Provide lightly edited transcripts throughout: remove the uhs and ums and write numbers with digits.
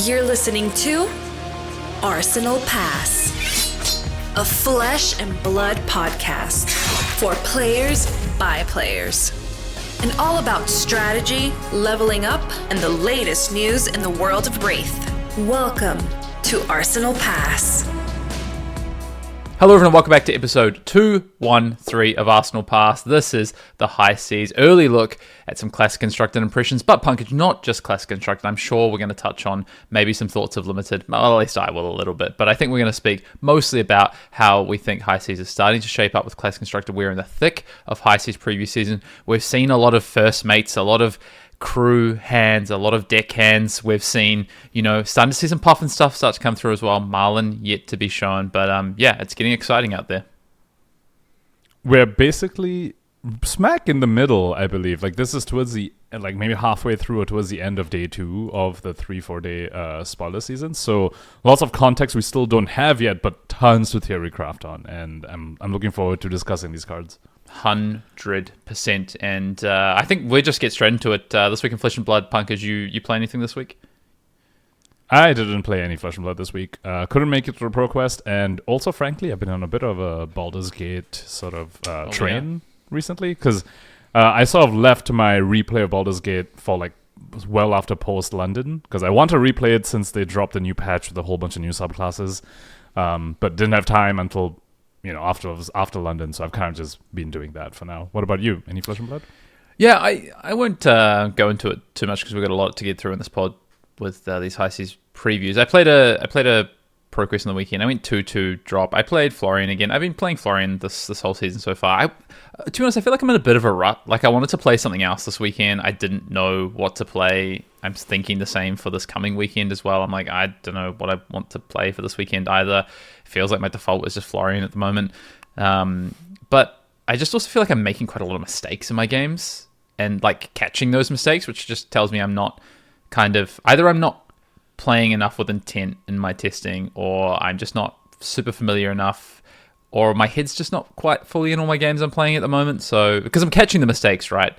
You're listening to Arsenal Pass, a flesh and blood podcast for players by players. And all about strategy, leveling up, and the latest news in the world of Wraith. Welcome to Arsenal Pass. Hello everyone, welcome back to episode 213 of Arsenal Pass. This is the High Seas early look at some Classic Constructed impressions, but Pankaj, not just Classic Constructed. I'm sure we're going to touch on maybe some thoughts of Limited, well, at least I will a little bit, but I think we're going to speak mostly about how we think High Seas is starting to shape up with Classic Constructed. We're in the thick of High Seas preview season. We've seen a lot of first mates, a lot of crew hands, a lot of deck hands. We've seen, starting to see some Puffin stuff start to come through as well. Marlynn yet to be shown, but yeah, it's getting exciting out there. We're basically smack in the middle, I believe. Like this is towards the maybe halfway through or towards the end of day 2 of the 3-4 day spoiler season. So lots of context we still don't have yet, but tons to theory craft on, and I'm looking forward to discussing these cards. 100%. And I think we'll just get straight into it. This week in Flesh and Blood, Pankaj, you play anything this week? I didn't play any Flesh and Blood this week. Couldn't make it to the Pro Quest, and also, frankly, I've been on a bit of a Baldur's Gate sort of train recently, because I sort of left my replay of Baldur's Gate for well after post-London, because I want to replay it since they dropped a new patch with a whole bunch of new subclasses, but didn't have time until after London, so I've kind of just been doing that for now. What about you? Any Flesh and Blood? Yeah, I won't go into it too much because we've got a lot to get through in this pod with these High Seas previews. I played a Pro Quest on the weekend. I went 2-2 drop. I played Florian again. I've been playing Florian this whole season so far. To be honest, I feel like I'm in a bit of a rut. I wanted to play something else this weekend. I didn't know what to play. I'm thinking the same for this coming weekend as well. I'm like, I don't know what I want to play for this weekend either. It feels like my default is just Florian at the moment. But I just also feel like I'm making quite a lot of mistakes in my games and catching those mistakes, which just tells me I'm not either I'm not playing enough with intent in my testing, or I'm just not super familiar enough, or my head's just not quite fully in all my games I'm playing at the moment. So, because I'm catching the mistakes, right?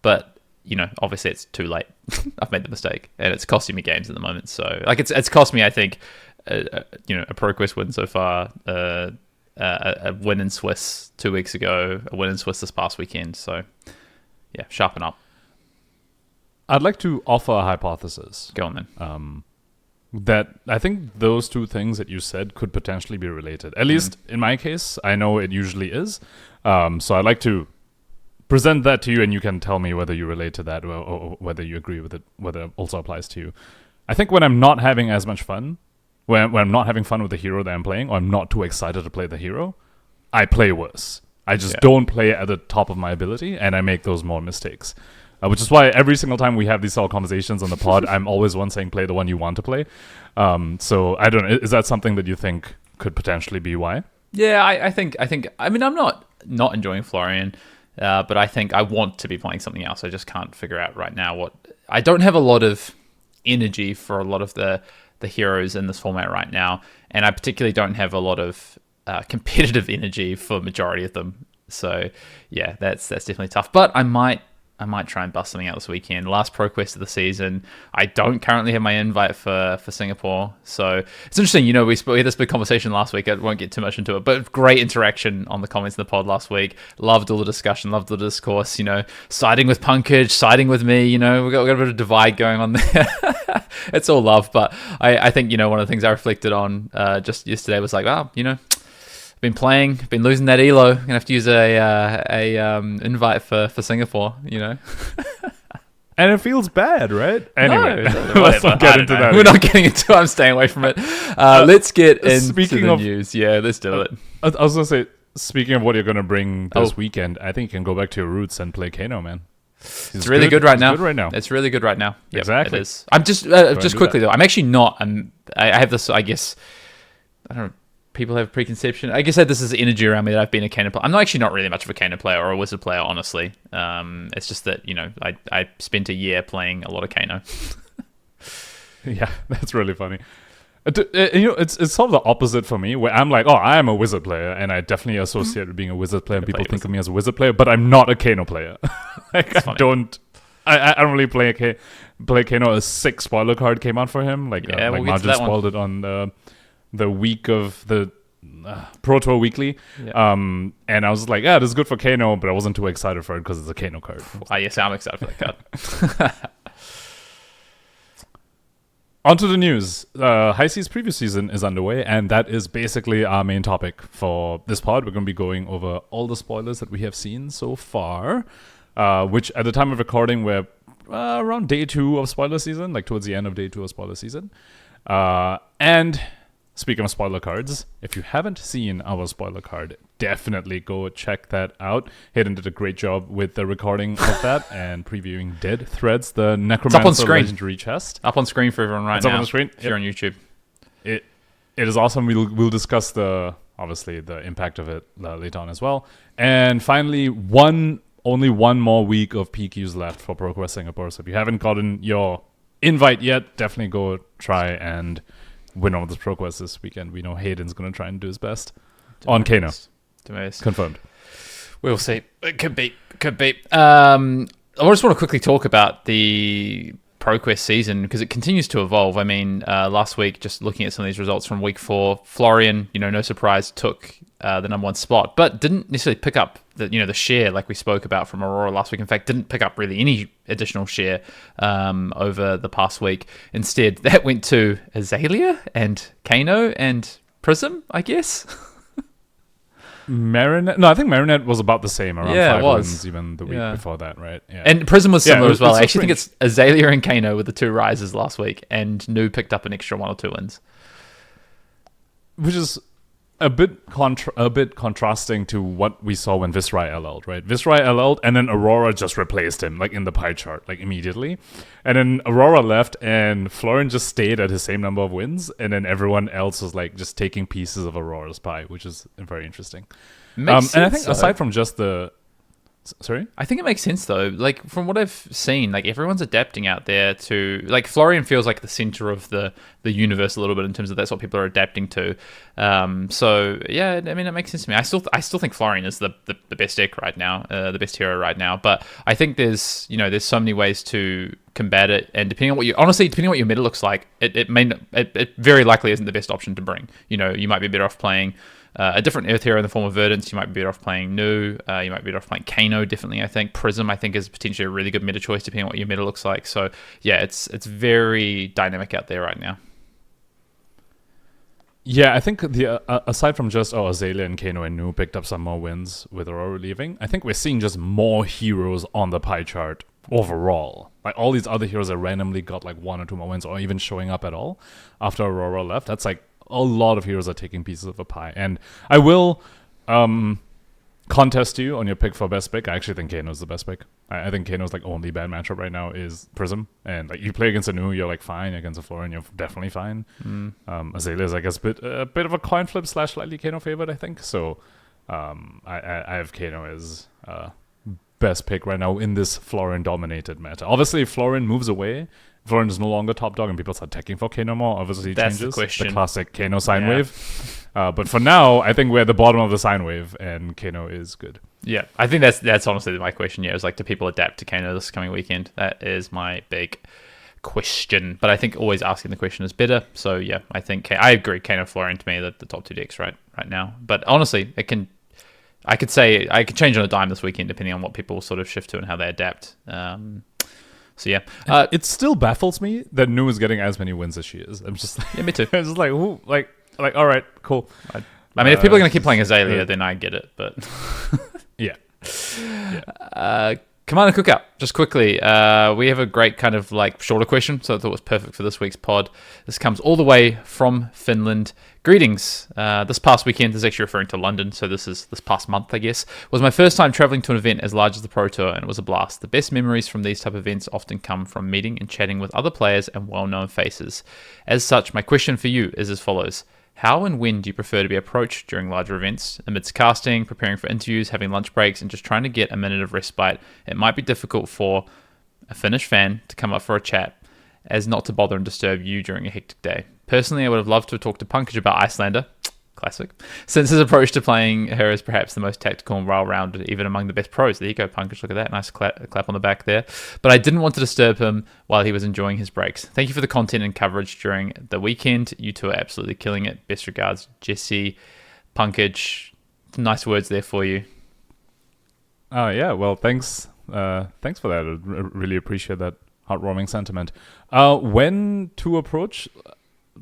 But, obviously it's too late. I've made the mistake, and it's costing me games at the moment. So, it's cost me, I think, a Pro Quest win so far, a win in Swiss 2 weeks ago, a win in Swiss this past weekend. So, yeah, sharpen up. I'd like to offer a hypothesis. Go on then. That I think those two things that you said could potentially be related. At least in my case, I know it usually is. So I'd like to present that to you, and you can tell me whether you relate to that or whether you agree with it, whether it also applies to you. I think when I'm not having as much fun, when I'm not having fun with the hero that I'm playing, or I'm not too excited to play the hero, I play worse. I just don't play at the top of my ability, and I make those more mistakes. Which is why every single time we have these sort of conversations on the pod, I'm always one saying play the one you want to play. So I don't know. Is that something that you think could potentially be why? Yeah, I think. I mean, I'm not enjoying Florian, but I think I want to be playing something else. I just can't figure out right now what. I don't have a lot of energy for a lot of the heroes in this format right now, and I particularly don't have a lot of competitive energy for majority of them. So yeah, that's definitely tough. But I might try and bust something out this weekend. Last Pro Quest of the season. I don't currently have my invite for Singapore. So it's interesting, we had this big conversation last week. I won't get too much into it, but great interaction on the comments in the pod last week. Loved all the discussion, loved the discourse, siding with Pankaj, siding with me, we got a bit of a divide going on there. It's all love, but I think, one of the things I reflected on just yesterday was been losing that elo. Gonna have to use a invite for Singapore, And it feels bad, right? Anyway, no, let's not get into that. We're not getting into it. I'm staying away from it. Let's get into the news. Yeah, let's do it. I was gonna say, speaking of what you're gonna bring this weekend, I think you can go back to your roots and play Kano, man. It's really good right now. It's really good right now. Yep, Exactly. It is. I'm just quickly though. I'm actually not. I have this. I guess I don't know. People have a preconception. I guess this is energy around me that I've been a Kano player. I'm not really much of a Kano player or a Wizard player, honestly. It's just that, I spent a year playing a lot of Kano. Yeah, that's really funny. It's sort of the opposite for me, where I'm like, oh, I am a Wizard player, and I definitely associate with being a Wizard player, and people think of me as a Wizard player, but I'm not a Kano player. I I don't really play Kano. A sick spoiler card came out for him. Like, Yeah, we'll get to Margin that spoiled it on the week of the Pro Tour Weekly. Yeah. And I was like, yeah, this is good for Kano, but I wasn't too excited for it because it's a Kano card. Yes, I'm excited for that card. On to the news. High Seas preview season is underway, and that is basically our main topic for this pod. We're going to be going over all the spoilers that we have seen so far, which at the time of recording, we're around day 2 of spoiler season, like towards the end of day 2 of spoiler season. And speaking of spoiler cards, if you haven't seen our spoiler card, definitely go check that out. Hayden did a great job with the recording of that and previewing Dead Threads, the Necromancer Legendary Chest. Up on screen for everyone It's now. up on the screen. If you're on YouTube. It is awesome. We'll discuss the impact of it later on as well. And finally, only one more week of PQs left for ProQuest Singapore. So if you haven't gotten your invite yet, definitely go try and win all this ProQuest this weekend. We know Hayden's going to try and do his best on Kano. Confirmed. We'll see. It could be. I just want to quickly talk about the ProQuest season because it continues to evolve. I mean, last week, just looking at some of these results from week 4, Florian, no surprise, took the number 1 spot, but didn't necessarily pick up the share like we spoke about from Aurora last week. In fact, didn't pick up really any additional share over the past week. Instead, that went to Azalea and Kano and Prism, I guess. Marinette? No, I think Marinette was about the same, around 5 it was. wins even the week before that, right? Yeah. And Prism was similar as well. I actually think strange. it's Azalea and Kano with the 2 rises last week, and Nu picked up an extra 1 or 2 wins. Which is a bit contrasting to what we saw when Visrai LL'd, right? Visrai LL'd, and then Aurora just replaced him, like in the pie chart, like immediately. And then Aurora left, and Florian just stayed at his same number of wins, and then everyone else was like just taking pieces of Aurora's pie, which is very interesting. Makes sense, and I think though. aside from just the... Sorry? I think it makes sense though. Like from what I've seen, like everyone's adapting out there to like Florian feels like the center of the universe a little bit in terms of that's what people are adapting to. So yeah, I mean it makes sense to me. I still think Florian is the best deck right now, the best hero right now. But I think there's so many ways to combat it, and depending on what your meta looks like, it very likely isn't the best option to bring. You might be better off playing a different Earth hero in the form of Verdance. You might be better off playing Nu. You might be better off playing Kano, definitely. I think Prism, is potentially a really good meta choice depending on what your meta looks like. So yeah, it's very dynamic out there right now. Yeah, I think aside from just Azalea and Kano and Nu picked up some more wins with Aurora leaving, I think we're seeing just more heroes on the pie chart overall. Like all these other heroes that randomly got like 1 or 2 more wins or even showing up at all after Aurora left. That's like a lot of heroes are taking pieces of a pie. And I will contest you on your pick for best pick. I actually think Kano's the best pick. I think Kano's like only bad matchup right now is Prism. And like you play against a Nu, you're like fine. Against a Florian, you're definitely fine. Azalea is I guess a bit of a coin flip / slightly Kano favored, I think. So I have Kano as best pick right now in this Florian dominated meta. Obviously, if Florian moves away, Florian is no longer top dog and people start attacking for Kano more. Obviously, That's changes. the question. The classic Kano sine wave. But for now, I think we're at the bottom of the sine wave and Kano is good. Yeah, I think that's honestly my question. Yeah, it's like, do people adapt to Kano this coming weekend? That is my big question. But I think always asking the question is better. So yeah, I think I agree. Kano, Florian to me are the top 2 decks right now. But honestly, I could change on a dime this weekend depending on what people sort of shift to and how they adapt. So yeah, it still baffles me that Nu is getting as many wins as she is. I'm just like, yeah, me too. I'm just like, who, like, all right, cool. I mean, if people are going to keep playing Azalea, then I get it. But yeah. Commander Cookout, just quickly, we have a great kind of like shorter question, so I thought it was perfect for this week's pod. This comes all the way from Finland. Greetings. This past weekend, this is actually referring to London, so this past month, I guess, was my first time traveling to an event as large as the Pro Tour, and it was a blast. The best memories from these type of events often come from meeting and chatting with other players and well-known faces. As such, my question for you is as follows. How and when do you prefer to be approached during larger events? Amidst casting, preparing for interviews, having lunch breaks, and just trying to get a minute of respite, it might be difficult for a Finnish fan to come up for a chat, as not to bother and disturb you during a hectic day. Personally, I would have loved to have talked to Pankaj about Icelander. Classic. Since his approach to playing her is perhaps the most tactical and well-rounded, even among the best pros. There you go, Pankaj. Look at that. Nice clap on the back there. But I didn't want to disturb him while he was enjoying his breaks. Thank you for the content and coverage during the weekend. You two are absolutely killing it. Best regards, Jesse. Pankaj, nice words there for you. Yeah, well, thanks for that. I really appreciate that heartwarming sentiment. When to approach?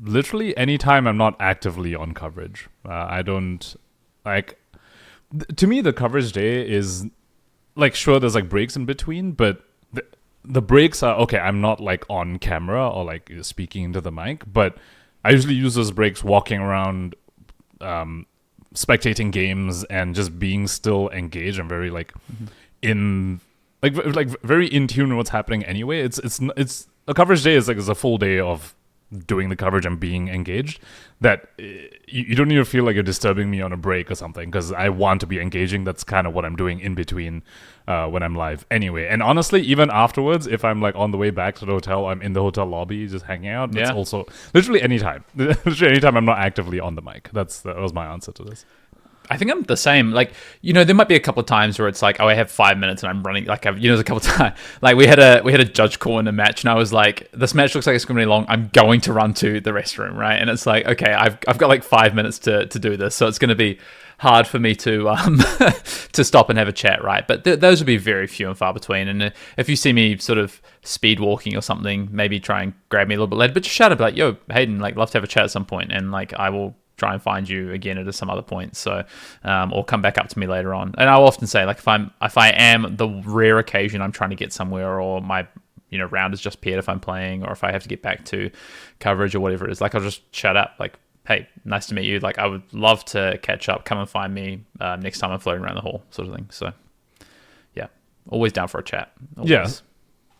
Literally anytime I'm not actively on coverage. I don't like. To me, the coverage day is like, sure, there's like breaks in between, but the breaks are okay. I'm not like on camera or like speaking into the mic, but I usually use those breaks walking around, spectating games and just being still engaged. I'm very like in like very in tune with what's happening anyway. It's a coverage day is like a full day of doing the coverage and being engaged, that you don't even feel like you're disturbing me on a break or something, because I want to be engaging. That's kind of what I'm doing in between when I'm live anyway. And honestly, even afterwards, if I'm like on the way back to the hotel, I'm in the hotel lobby just hanging out. That's also literally anytime. Literally anytime I'm not actively on the mic. That was my answer to this. I think I'm the same. Like, there might be a couple of times where it's like, oh, I have 5 minutes and I'm running. Like, there's a couple of times. Like, we had a judge call in a match, and I was like, this match looks like it's going to be long. I'm going to run to the restroom, right? And it's like, okay, I've got like 5 minutes to do this, so it's going to be hard for me to to stop and have a chat, right? But those would be very few and far between. And if you see me sort of speed walking or something, maybe try and grab me a little bit later. But just shout out, like, yo, Hayden, like, love to have a chat at some point, and like, I will try and find you again at some other point. So, or come back up to me later on. And I'll often say, like, if I am the rare occasion I'm trying to get somewhere, or my round is just paired if I'm playing, or if I have to get back to coverage or whatever it is, like, I'll just shut up. Like, hey, nice to meet you. Like, I would love to catch up. Come and find me next time I'm floating around the hall, sort of thing. So, yeah, always down for a chat. Always.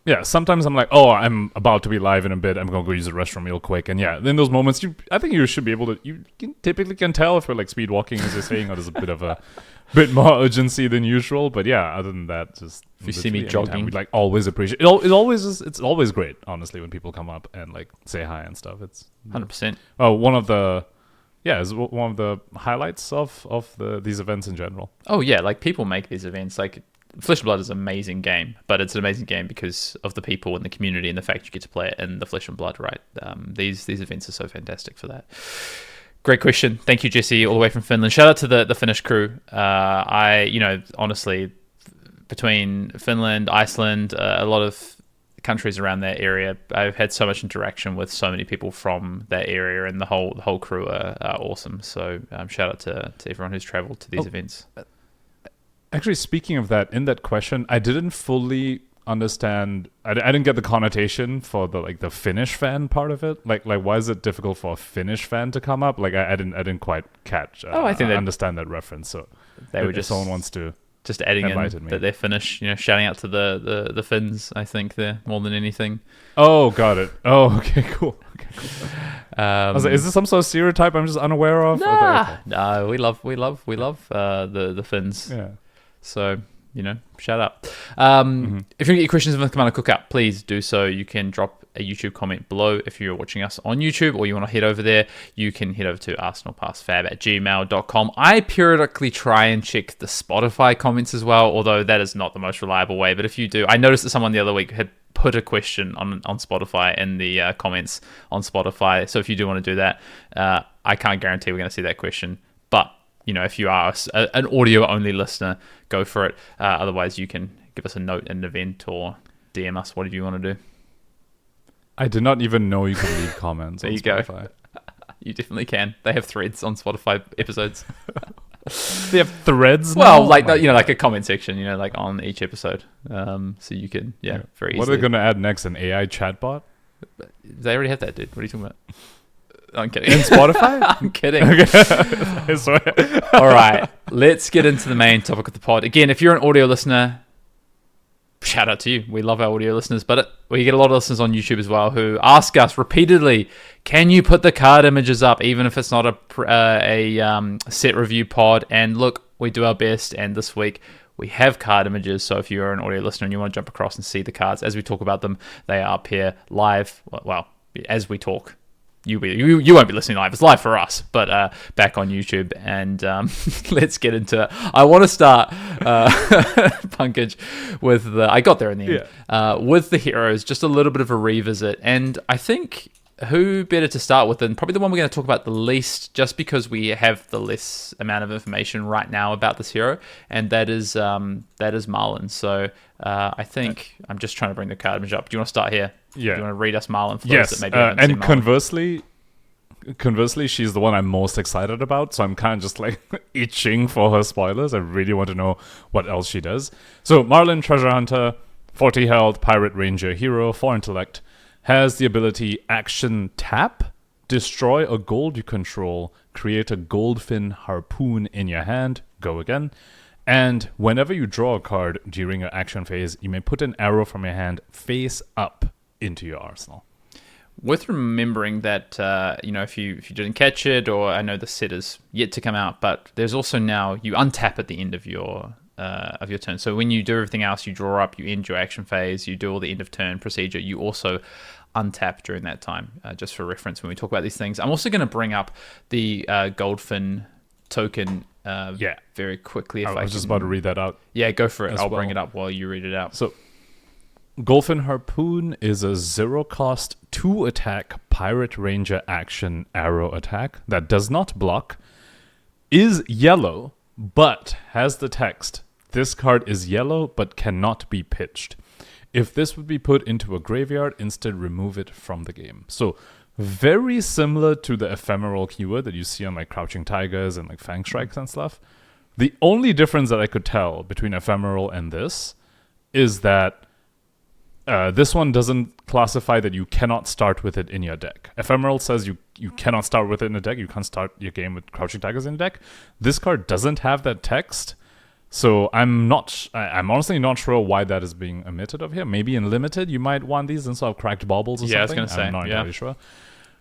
Yeah, sometimes I'm like, oh, I'm about to be live in a bit. I'm going to go use the restroom real quick. And yeah, in those moments, I think you should be able to, you typically can tell if we're like speed walking, as you're saying, or there's a bit more urgency than usual. But yeah, other than that, just if you see me jogging, we like always appreciate it. It's always great, honestly, when people come up and like say hi and stuff. It's 100%. Oh, one of the highlights of these events in general. Oh yeah, like, people make these events like. Flesh and Blood is an amazing game, but it's an amazing game because of the people in the community and the fact you get to play it in the Flesh and Blood, right? These events are so fantastic for that. Great question. Thank you, Jesse, all the way from Finland. Shout out to the Finnish crew. Honestly, between Finland, Iceland, a lot of countries around that area, I've had so much interaction with so many people from that area, and the whole crew are awesome. So shout out to everyone who's traveled to these events. Actually, speaking of that, in that question, I didn't fully understand. I didn't get the connotation for the Finnish fan part of it. Like why is it difficult for a Finnish fan to come up? Like I didn't quite catch. I think understand that reference. So they were just, someone wants to just adding in me. that they're Finnish. Shouting out to the Finns. I think they're more than anything. Oh, got it. Oh, okay, cool. I was like, is this some sort of stereotype I'm just unaware of? No, we love the Finns. Yeah. So, shout out. If you get questions of the Commander Cookout, please do so. You can drop a YouTube comment below if you're watching us on YouTube, or you want to head over there. You can head over to arsenalpassfab@gmail.com. I periodically try and check the Spotify comments as well, although that is not the most reliable way. But if you do, I noticed that someone the other week had put a question on Spotify in the comments on Spotify. So if you do want to do that, I can't guarantee we're going to see that question. But if you are an audio-only listener, go for it. Otherwise, you can give us a note in an event or DM us, whatever you want to do. I did not even know you could leave comments on Spotify. Go. You definitely can. They have threads on Spotify episodes. They have threads now? Well, like like a comment section, like on each episode. So you can, very easily. What are they going to add next? An AI chatbot? They already have that, dude. What are you talking about? I'm kidding. In Spotify? I'm kidding. Okay. All right. Let's get into the main topic of the pod. Again, if you're an audio listener, shout out to you. We love our audio listeners, but we get a lot of listeners on YouTube as well who ask us repeatedly, can you put the card images up, even if it's not a set review pod? And look, we do our best, and this week we have card images. So if you're an audio listener and you want to jump across and see the cards as we talk about them, they are up here live, well, as we talk. you won't be listening live. It's live for us, but back on YouTube. And let's get into it. I want to start, Pankaj, with I got there in the end. With the heroes, just a little bit of a revisit. And I think who better to start with than probably the one we're going to talk about the least, just because we have the less amount of information right now about this hero, and that is Marlynn. So I think I'm just trying to bring the card image up. Do you want to start here? Yeah. Do you want to read us Marlynn? Yes. And conversely, she's the one I'm most excited about. So I'm kind of just like itching for her spoilers. I really want to know what else she does. So Marlynn, treasure hunter, 40 health, pirate ranger hero, 4 intellect. Has the ability action tap, destroy a gold you control, create a goldfin harpoon in your hand, go again, and whenever you draw a card during your action phase, you may put an arrow from your hand face up into your arsenal. Worth remembering that if you didn't catch it, or I know the set is yet to come out, but there's also now you untap at the end of your turn. So when you do everything else, you draw up, you end your action phase, you do all the end of turn procedure, you also untap during that time, just for reference when we talk about these things. I'm also going to bring up the Goldfin token very quickly. I was just about to read that out. Yeah, go for it. I'll bring it up while you read it out. So Goldfin Harpoon is a 0-cost 2-attack pirate ranger action arrow attack that does not block, is yellow, but has the text, this card is yellow but cannot be pitched. If this would be put into a graveyard, instead remove it from the game. So very similar to the ephemeral keyword that you see on like Crouching Tigers and like Fang Strikes and stuff. The only difference that I could tell between ephemeral and this is that this one doesn't classify that you cannot start with it in your deck. Ephemeral says you cannot start with it in a deck. You can't start your game with Crouching Tigers in a deck. This card doesn't have that text. So I'm honestly not sure why that is being omitted of here. Maybe in limited, you might want these instead of cracked baubles or something. I was going to say. I'm not entirely sure.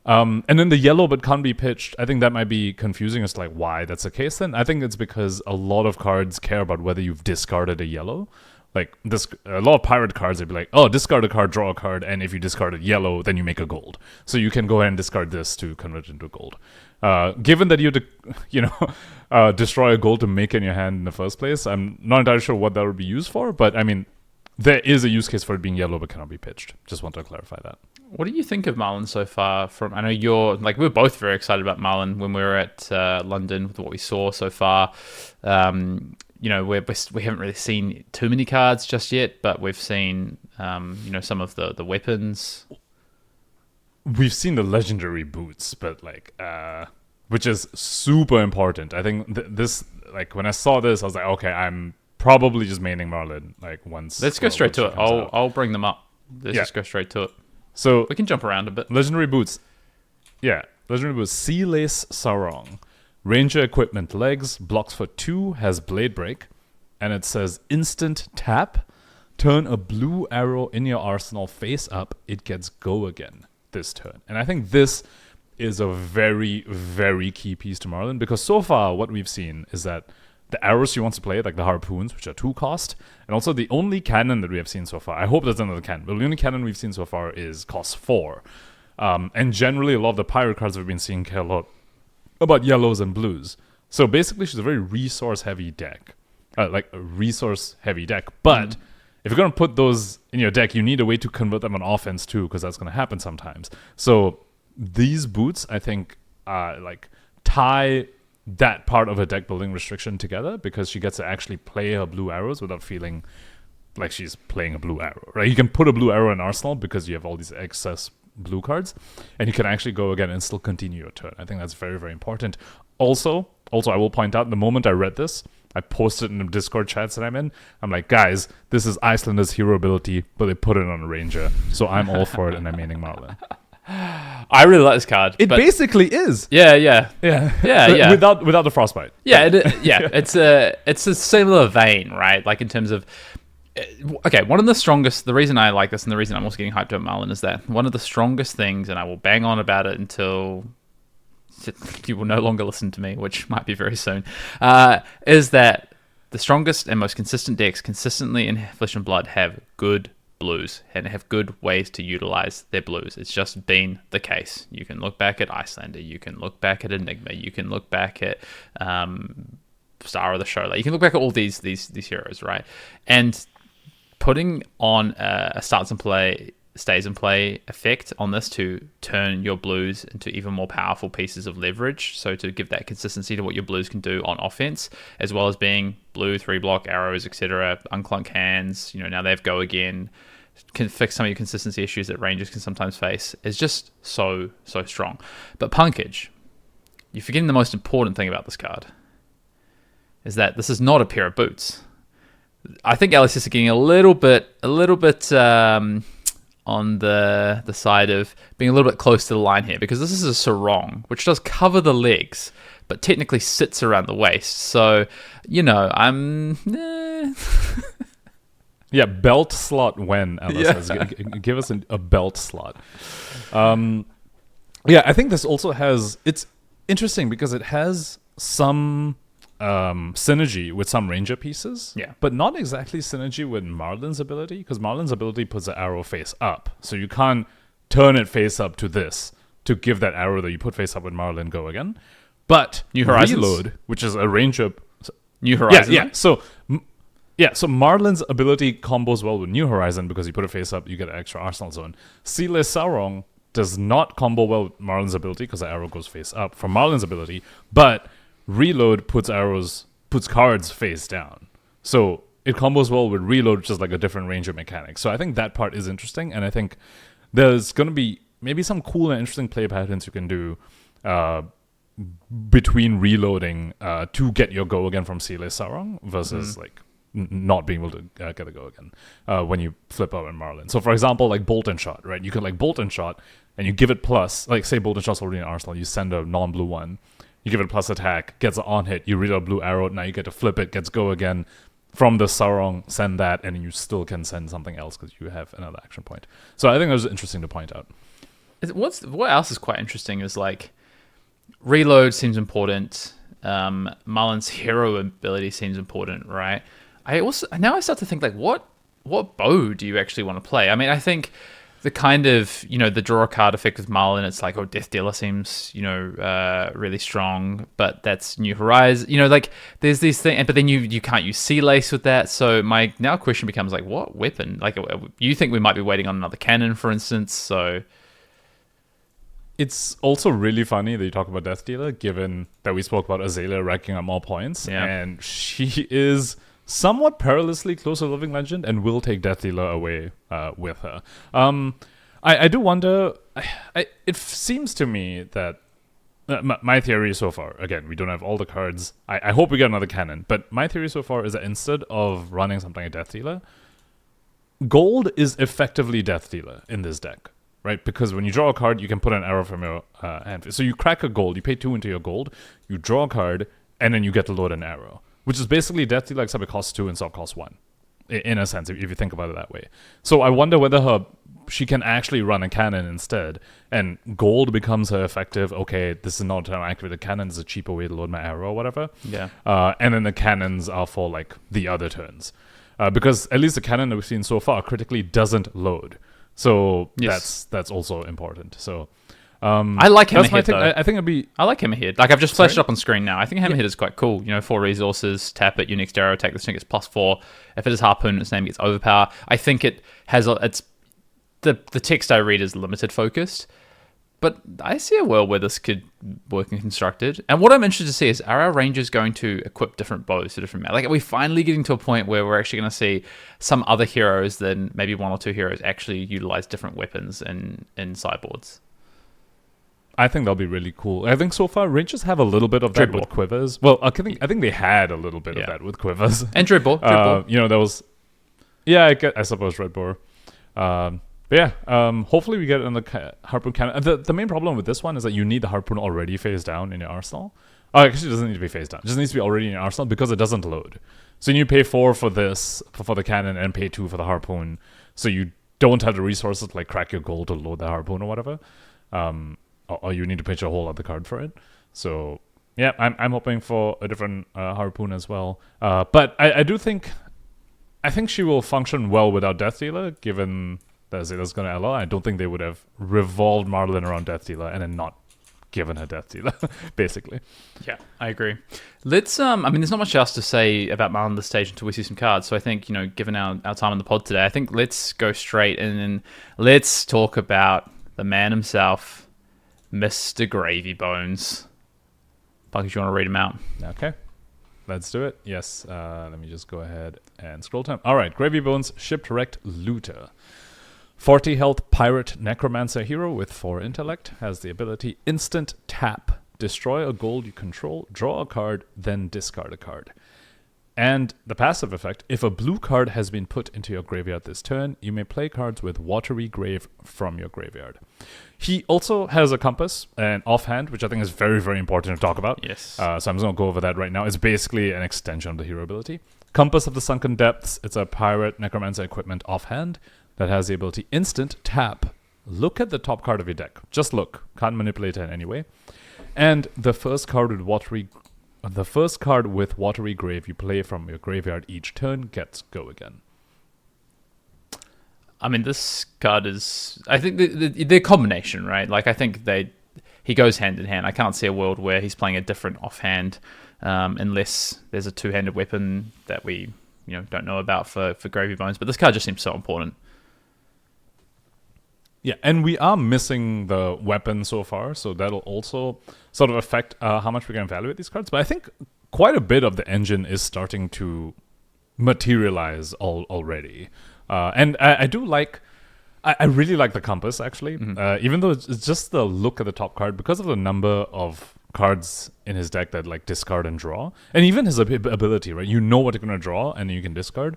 And then the yellow but can't be pitched, I think that might be confusing as to like why that's the case then. I think it's because a lot of cards care about whether you've discarded a yellow. Like a lot of pirate cards, they'd be like, oh, discard a card, draw a card, and if you discard a yellow, then you make a gold. So you can go ahead and discard this to convert it into gold. Given that you destroy a gold to make in your hand in the first place, I'm not entirely sure what that would be used for, but I mean, there is a use case for it being yellow but cannot be pitched. Just want to clarify that. What do you think of Marlynn so far? I know we're both very excited about Marlynn when we were at London with what we saw so far. We haven't really seen too many cards just yet, but we've seen some of the weapons. We've seen the legendary boots, but which is super important. I think this, when I saw this, I was like, okay, I'm probably just maining Marlynn once. Let's go straight to it. I'll bring them up. Let's just go straight to it. So we can jump around a bit. Legendary boots. Yeah, legendary boots. Sea Lace Sarong. Ranger equipment legs, blocks for 2, has blade break, and it says instant tap. Turn a blue arrow in your arsenal face up. It gets go again this turn. And I think this is a very, very key piece to Marlynn, because so far what we've seen is that the arrows she wants to play, like the harpoons, which are 2 cost, and also the only cannon that we have seen so far, I hope there's another cannon, but the only cannon we've seen so far is cost 4. And generally a lot of the pirate cards we've been seeing care a lot about yellows and blues. So basically she's a very resource-heavy deck. But if you're going to put those in your deck, you need a way to convert them on offense too, because that's going to happen sometimes. So these boots, I think, tie that part of her deck building restriction together, because she gets to actually play her blue arrows without feeling like she's playing a blue arrow, right? You can put a blue arrow in Arsenal because you have all these excess blue cards, and you can actually go again and still continue your turn. I think that's very, very important. Also, I will point out, the moment I read this, I posted in the Discord chats that I'm in, I'm like, guys, this is Icelander's hero ability, but they put it on a ranger, so I'm all for it, and I'm maining Marlynn. I really like this card. It basically is. Yeah. Without the frostbite. Yeah, it's a similar vein, right? Like in terms of, okay, one of the strongest, the reason I like this and the reason I'm also getting hyped up Marlynn is that one of the strongest things, and I will bang on about it until you will no longer listen to me, which might be very soon, is that the strongest and most consistent decks consistently in Flesh and Blood have good blues and have good ways to utilize their blues. It's just been the case. You can look back at Icelander, you can look back at Enigma, you can look back at Star of the Show. Like, you can look back at all these heroes, right? And putting on a starts and play, stays and play effect on this to turn your blues into even more powerful pieces of leverage, so to give that consistency to what your blues can do on offense, as well as being blue 3-block arrows, etc., unclunk hands, now they have go again, can fix some of your consistency issues that rangers can sometimes face, is just so strong. But Pankaj, you're forgetting the most important thing about this card, is that this is not a pair of boots. I think LSS are getting a little bit on the side of being a little bit close to the line here, because this is a sarong, which does cover the legs, but technically sits around the waist. So, I'm... Yeah, belt slot when, LSS. Give us a belt slot. I think this also has... It's interesting because it has some... synergy with some ranger pieces, but not exactly synergy with Marlynn's ability, because Marlynn's ability puts the arrow face up, so you can't turn it face up to this to give that arrow that you put face up with Marlynn go again. But New Horizons, Reload, which is a ranger, New Horizon, so Marlynn's ability combos well with New Horizon because you put it face up, you get an extra arsenal zone. Seele Sarong does not combo well with Marlynn's ability because the arrow goes face up from Marlynn's ability, but Reload puts cards face down. So it combos well with Reload, which is like a different ranger mechanic. So I think that part is interesting, and I think there's going to be maybe some cool and interesting play patterns you can do between reloading to get your go again from Seele Sarong versus not being able to get a go again when you flip out on Marlynn. So for example, like Bolt and Shot, right? You can Bolt and Shot, and you give it plus, like say Bolt and Shot's already in Arsenal, you send a non-blue one, you give it a plus attack, gets an on hit, you read a blue arrow, now you get to flip it, gets go again. From the Sarong, send that, and you still can send something else because you have another action point. So I think that was interesting to point out. What else is quite interesting is Reload seems important. Marlynn's hero ability seems important, right? I start to think what bow do you actually want to play? I mean, I think the kind of, the draw a card effect with Marlynn, it's Death Dealer seems, really strong, but that's New Horizon. There's these things, but then you can't use Sea Lace with that. So my now question becomes what weapon? You think we might be waiting on another cannon, for instance? So it's also really funny that you talk about Death Dealer, given that we spoke about Azalea racking up more points, and she is somewhat perilously close to Living Legend and will take Death Dealer away with her. I do wonder... it seems to me that... my theory so far, again, we don't have all the cards. I hope we get another cannon, but my theory so far is that instead of running something like Death Dealer, gold is effectively Death Dealer in this deck, right? Because when you draw a card, you can put an arrow from your hand. So you crack a gold, you pay 2 into your gold, you draw a card, and then you get to load an arrow, which is basically Death Dealer except it costs 2 and Sword costs 1, in a sense, if you think about it that way. So I wonder whether she can actually run a cannon instead, and gold becomes her effective, okay, this is not an activated cannon, it's a cheaper way to load my arrow or whatever. Yeah. And then the cannons are for the other turns. Because at least the cannon that we've seen so far critically doesn't load. So that's also important. So I like Hammerhead, though. I think it'd be... I like Hammerhead. I've just flashed it up on screen now. I think Hammerhead is quite cool. 4 resources, tap it, your next arrow, attack this thing gets +4. If it is Harpoon, its name gets Overpower. I think it has... The text I read is limited focused, but I see a world where this could work and constructed. And what I'm interested to see is, are our rangers going to equip different bows to different... are we finally getting to a point where we're actually going to see some other heroes than maybe 1 or 2 heroes actually utilize different weapons in sideboards? I think that'll be really cool. I think so far Rangers have a little bit of that with Quivers. Well, I think they had a little bit of that with Quivers. And Dreadball. There was... Yeah, I suppose Dreadball. Hopefully we get it in the Harpoon cannon. The main problem with this one is that you need the Harpoon already face down in your arsenal. Oh, actually it doesn't need to be face down. It just needs to be already in your arsenal because it doesn't load. So you pay 4 for this, for the cannon, and pay 2 for the Harpoon. So you don't have the resources to crack your gold to load the Harpoon or whatever. Or you need to pitch a whole other card for it. So, yeah, I'm hoping for a different Harpoon as well. But I do think I think she will function well without Death Dealer, given that Zeta's going to ally. I don't think they would have revolved Marlynn around Death Dealer and then not given her Death Dealer, basically. Yeah, I agree. Let's, I mean, there's not much else to say about Marlynn this stage until we see some cards. So I think, given our time on the pod today, I think let's go straight and let's talk about the man himself, Mr. Gravy Bones. Pankaj, you want to read him out? Okay. Let's do it. Yes. Let me just go ahead and scroll time. All right. Gravy Bones, Shipwrecked Looter. 40 health pirate necromancer hero with 4 intellect. Has the ability instant tap. Destroy a gold you control, draw a card, then discard a card. And the passive effect, if a blue card has been put into your graveyard this turn, you may play cards with Watery Grave from your graveyard. He also has a compass and offhand, which I think is very, very important to talk about. Yes. So I'm just going to go over that right now. It's basically an extension of the hero ability. Compass of the Sunken Depths. It's a pirate necromancer equipment offhand that has the ability instant tap. Look at the top card of your deck. Just look. Can't manipulate it in any way. And the first card with Watery Grave you play from your graveyard each turn gets go again. I mean, this card is... I think the combination, right? Like, I think he goes hand in hand. I can't see a world where he's playing a different offhand unless there's a two-handed weapon that we don't know about for Gravy Bones. But this card just seems so important. Yeah, and we are missing the weapon so far, so that'll also sort of affect how much we can evaluate these cards. But I think quite a bit of the engine is starting to materialize already. And I do like... I really like the compass, actually. Even though it's just the look at the top card, because of the number of cards in his deck that like discard and draw. And even his ability, right? You know what you're going to draw, and you can discard.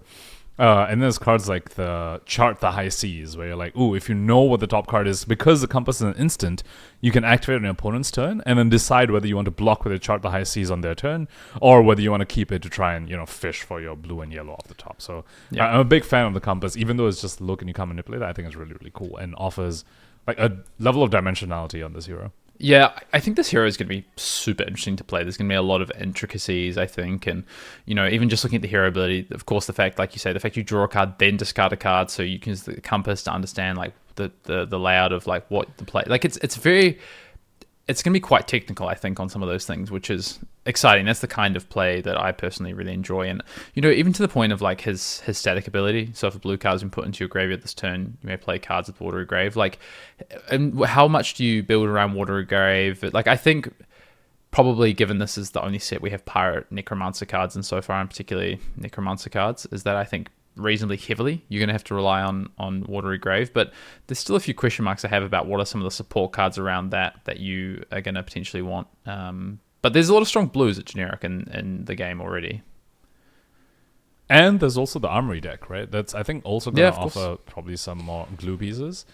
And there's cards like the Chart the High Seas, where you're like, ooh, if you know what the top card is, because the compass is an instant, you can activate on your opponent's turn and then decide whether you want to block with a Chart the High Seas on their turn, or whether you want to keep it to try and, fish for your blue and yellow off the top. So yeah. I'm a big fan of the compass, even though it's just look and you can't manipulate it. I think it's really, really cool and offers like a level of dimensionality on this hero. Yeah, I think this hero is going to be super interesting to play. There's going to be a lot of intricacies, I think. And, even just looking at the hero ability, of course, the fact, like you say, the fact you draw a card, then discard a card, so you can use the compass to understand, like, the layout of, like, what the play... Like, it's going to be quite technical, I think, on some of those things, which is exciting. That's the kind of play that I personally really enjoy. And, even to the point of, like, his static ability. So if a blue card's been put into your graveyard this turn, you may play cards with Watery Grave. Like, and how much do you build around Watery Grave? Like, I think probably, given this is the only set we have Pirate Necromancer cards in so far, and particularly Necromancer cards, is that I think reasonably heavily you're going to have to rely on Watery Grave. But there's still a few question marks I have about what are some of the support cards around that you are going to potentially want. But there's a lot of strong blues at generic in the game already. And there's also the Armory deck, right? That's, I think, also going to offer probably some more glue pieces.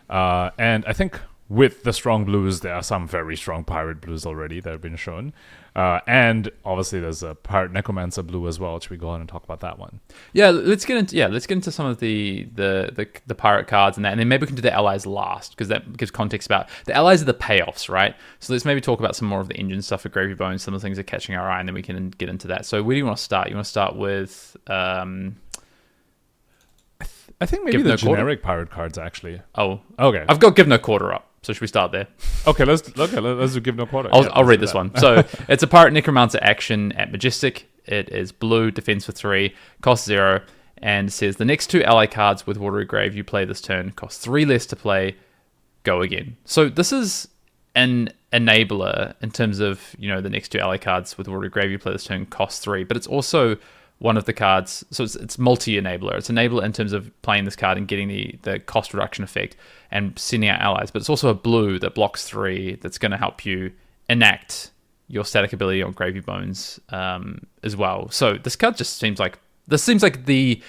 And I think with the strong blues, there are some very strong pirate blues already that have been shown. And obviously there's a Pirate Necromancer blue as well. Should we go on and talk about that one? Yeah, let's get into some of the pirate cards and that, and then maybe we can do the allies last, because that gives context about the allies are the payoffs, right? So let's maybe talk about some more of the engine stuff for Gravy Bones, some of the things that are catching our eye, and then we can get into that. So where do you want to start? You want to start with I think maybe the generic pirate cards, actually. Oh, okay. I've got Give No Quarter up. So should we start there? Okay, let's do Give No Quarter. I'll read this one. So it's a Pirate Necromancer action at Majestic. It is blue, defense for 3, cost 0, and says the next 2 ally cards with Watery Grave you play this turn cost 3 less to play, go again. So this is an enabler in terms of, the next 2 ally cards with Watery Grave you play this turn cost 3, but it's also one of the cards, so it's multi-enabler. It's enabler in terms of playing this card and getting the cost reduction effect and sending out allies, but it's also a blue that blocks 3 that's going to help you enact your static ability on Gravy Bones as well. So this card just seems like the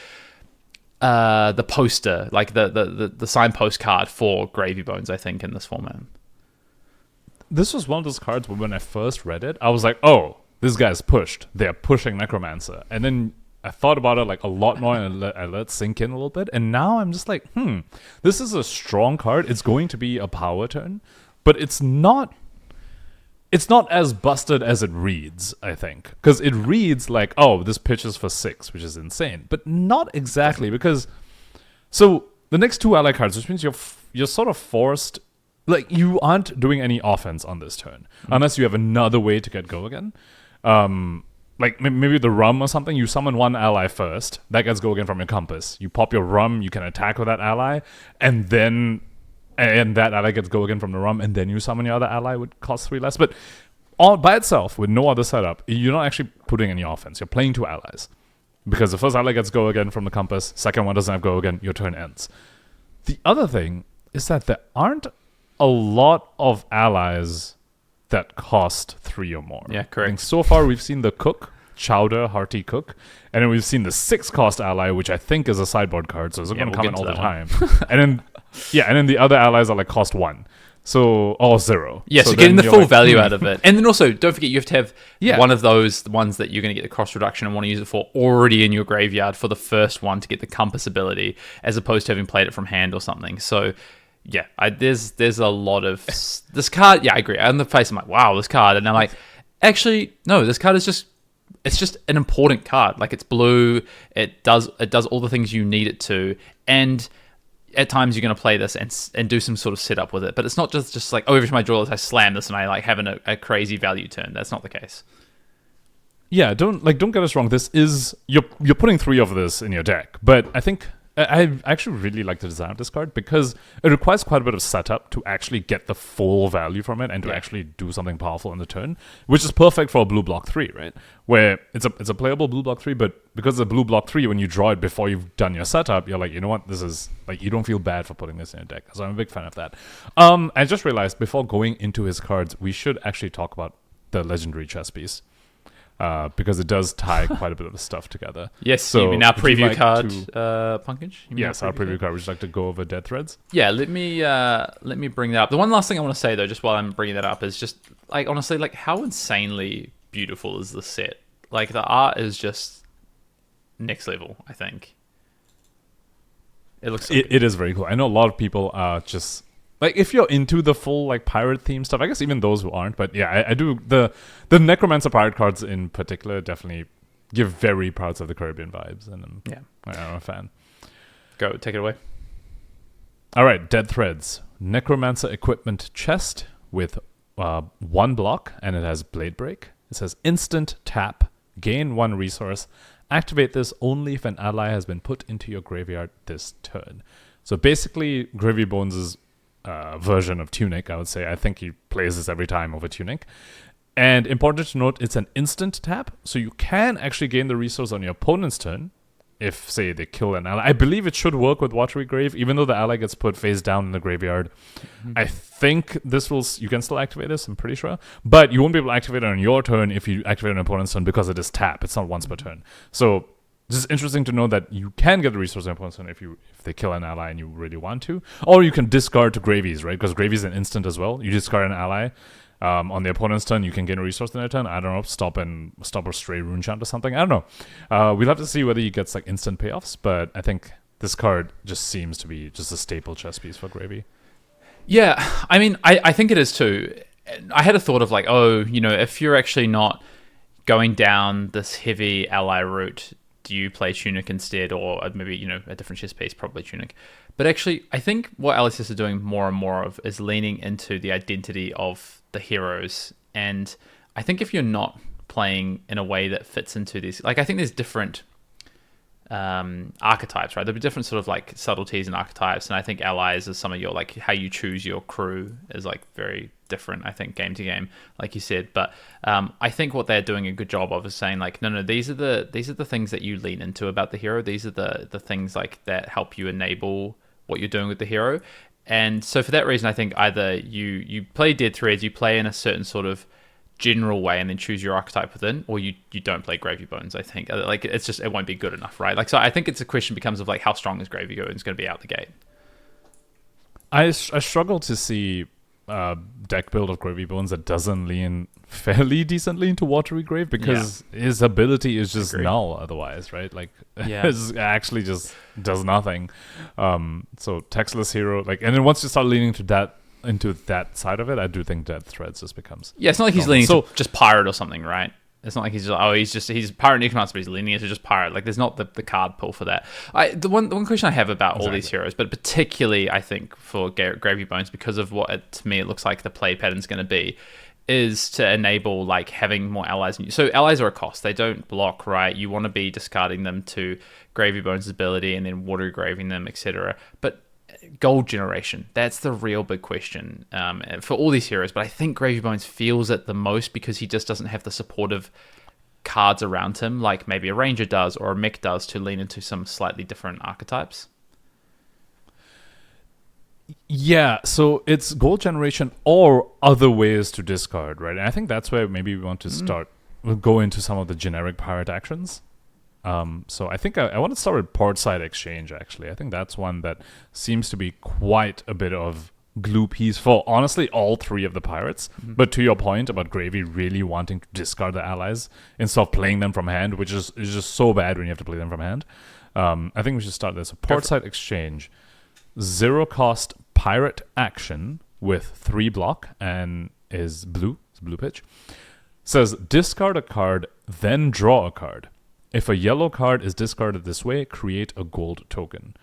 poster, like the signpost card for Gravy Bones, I think, in this format. This was one of those cards where when I first read it, I was like, oh, this guy's pushed. They're pushing Necromancer. And then I thought about it like a lot more and I let it sink in a little bit. And now I'm just like, this is a strong card. It's going to be a power turn, but it's not it's not as busted as it reads, I think. Because it reads like, oh, this pitches for 6, which is insane. But not exactly, because... So, the next 2 ally cards, which means you're sort of forced... Like, you aren't doing any offense on this turn. Unless you have another way to get go again. Like, maybe the rum or something, you summon one ally first. That gets go again from your compass. You pop your rum, you can attack with that ally. And then... And that ally gets go again from the rum, and then you summon your other ally, would cost 3 less. But all by itself, with no other setup, you're not actually putting any offense. You're playing 2 allies. Because the first ally gets go again from the compass, second one doesn't have go again, your turn ends. The other thing is that there aren't a lot of allies that cost 3 or more. Yeah, correct. I think so far we've seen the cook, Chowder, Hearty Cook, and then we've seen the 6-cost ally, which I think is a sideboard card, so it's going to come in all the time. And then the other allies are like cost 1. Or 0. Yeah, so getting the full value out of it. And then also, don't forget, you have to have one of those ones that you're going to get the cost reduction and want to use it for already in your graveyard for the first one to get the compass ability, as opposed to having played it from hand or something. So, yeah, there's a lot of... This card, yeah, I agree. On the face, I'm like, wow, this card. And I'm like, actually, no, this card is just... It's just an important card. Like, it's blue. It does all the things you need it to. And... At times you're going to play this and do some sort of setup with it, but it's not just like, oh, every time I draw this, I slam this and I like having a crazy value turn. That's not the case. Yeah, don't get us wrong. This is you're putting 3 of this in your deck, but I think I actually really like the design of this card because it requires quite a bit of setup to actually get the full value from it and to actually do something powerful on the turn, which is perfect for a blue block 3, right? Where it's a playable blue block 3, but because it's a blue block 3, when you draw it before you've done your setup, you're like, you know what, this is like, you don't feel bad for putting this in your deck. So I'm a big fan of that. I just realized before going into his cards, we should actually talk about the legendary chess piece. Because it does tie quite a bit of the stuff together. Yes, so you mean our preview card, Pankaj? Yes, our preview card. Would you like to go over Dead Threads? Yeah, let me bring that up. The one last thing I want to say, though, just while I'm bringing that up, is just, like, honestly, like, how insanely beautiful is this set? Like, the art is just next level, I think. It looks so it is very cool. I know a lot of people are just... Like, if you're into the full, like, pirate theme stuff, I guess even those who aren't, but yeah, I do. The Necromancer pirate cards in particular definitely give very Pirates of the Caribbean vibes, and I'm a fan. Go, take it away. All right, Dead Threads. Necromancer equipment chest with 1 block, and it has Blade Break. It says instant tap, gain 1 resource. Activate this only if an ally has been put into your graveyard this turn. So basically, Gravy Bones' version of Tunic, I would say. I think he plays this every time over Tunic. And important to note, it's an instant tap, so you can actually gain the resource on your opponent's turn if, say, they kill an ally. I believe it should work with Watery Grave, even though the ally gets put face down in the graveyard. Mm-hmm. I think you can still activate this, I'm pretty sure. But you won't be able to activate it on your turn if you activate an opponent's turn because it is tap. It's not once per turn. So this is interesting to know that you can get the resource on your opponent's turn if they kill an ally and you really want to. Or you can discard to Gravies, right? Because Gravies is an instant as well. You discard an ally. On the opponent's turn, you can gain a resource in their turn. I don't know, stop a stray rune chant or something. I don't know. We'll have to see whether he gets like instant payoffs, but I think this card just seems to be just a staple chess piece for Gravy. Yeah, I mean, I think it is too. I had a thought of like, if you're actually not going down this heavy ally route, do you play Tunic instead, or maybe, a different chess piece, probably Tunic. But actually, I think what LSS are doing more and more of is leaning into the identity of the heroes. And I think if you're not playing in a way that fits into these, like, I think there's different archetypes, right? There'll be different sort of like subtleties and archetypes. And I think allies is some of your, like, how you choose your crew is like very different, I think, game to game, like you said. But I think what they're doing a good job of is saying like, no, these are the things that you lean into about the hero. These are the things like that help you enable what you're doing with the hero. And so for that reason, I think either you play Dead Threads, you play in a certain sort of general way and then choose your archetype within, or you don't play Gravy Bones. I think like it's just, it won't be good enough, right? Like, so I think it's a question becomes of like, how strong is Gravy Bones going to be out the gate? I struggle to see deck build of Gravy Bones that doesn't lean fairly decently into Watery Grave, because his ability is just null otherwise, right? Like, it actually just does nothing. So Textless Hero, like, and then once you start leaning to that into that side of it, I do think Dead Threads just becomes... Yeah, it's not like he's leaning to just pirate or something, right? It's not like he's pirate necromancer, but he's leaning into just pirate. Like, there's not the card pull for that. The one question I have about all these heroes, but particularly I think for Gravy Bones, because of what to me it looks like the play pattern's going to be, is to enable like having more allies. So allies are a cost. They don't block, right? You want to be discarding them to Gravy Bones' ability and then water graving them, etc. But gold generation, that's the real big question for all these heroes. But I think Gravy Bones feels it the most because he just doesn't have the supportive cards around him like maybe a ranger does or a mech does to lean into some slightly different archetypes. Yeah, so it's gold generation or other ways to discard, right? And I think that's where maybe we want to start. We'll go into some of the generic pirate actions. So I think I want to start with Portside Exchange, actually. I think that's one that seems to be quite a bit of glue piece for, honestly, all three of the pirates. But to your point about Gravy really wanting to discard the allies instead of playing them from hand, which is just so bad when you have to play them from hand. I think we should start this. So Portside Exchange. 0 cost pirate action with 3 block and is blue. It's blue pitch. Says discard a card, then draw a card. If a yellow card is discarded this way, create a gold token.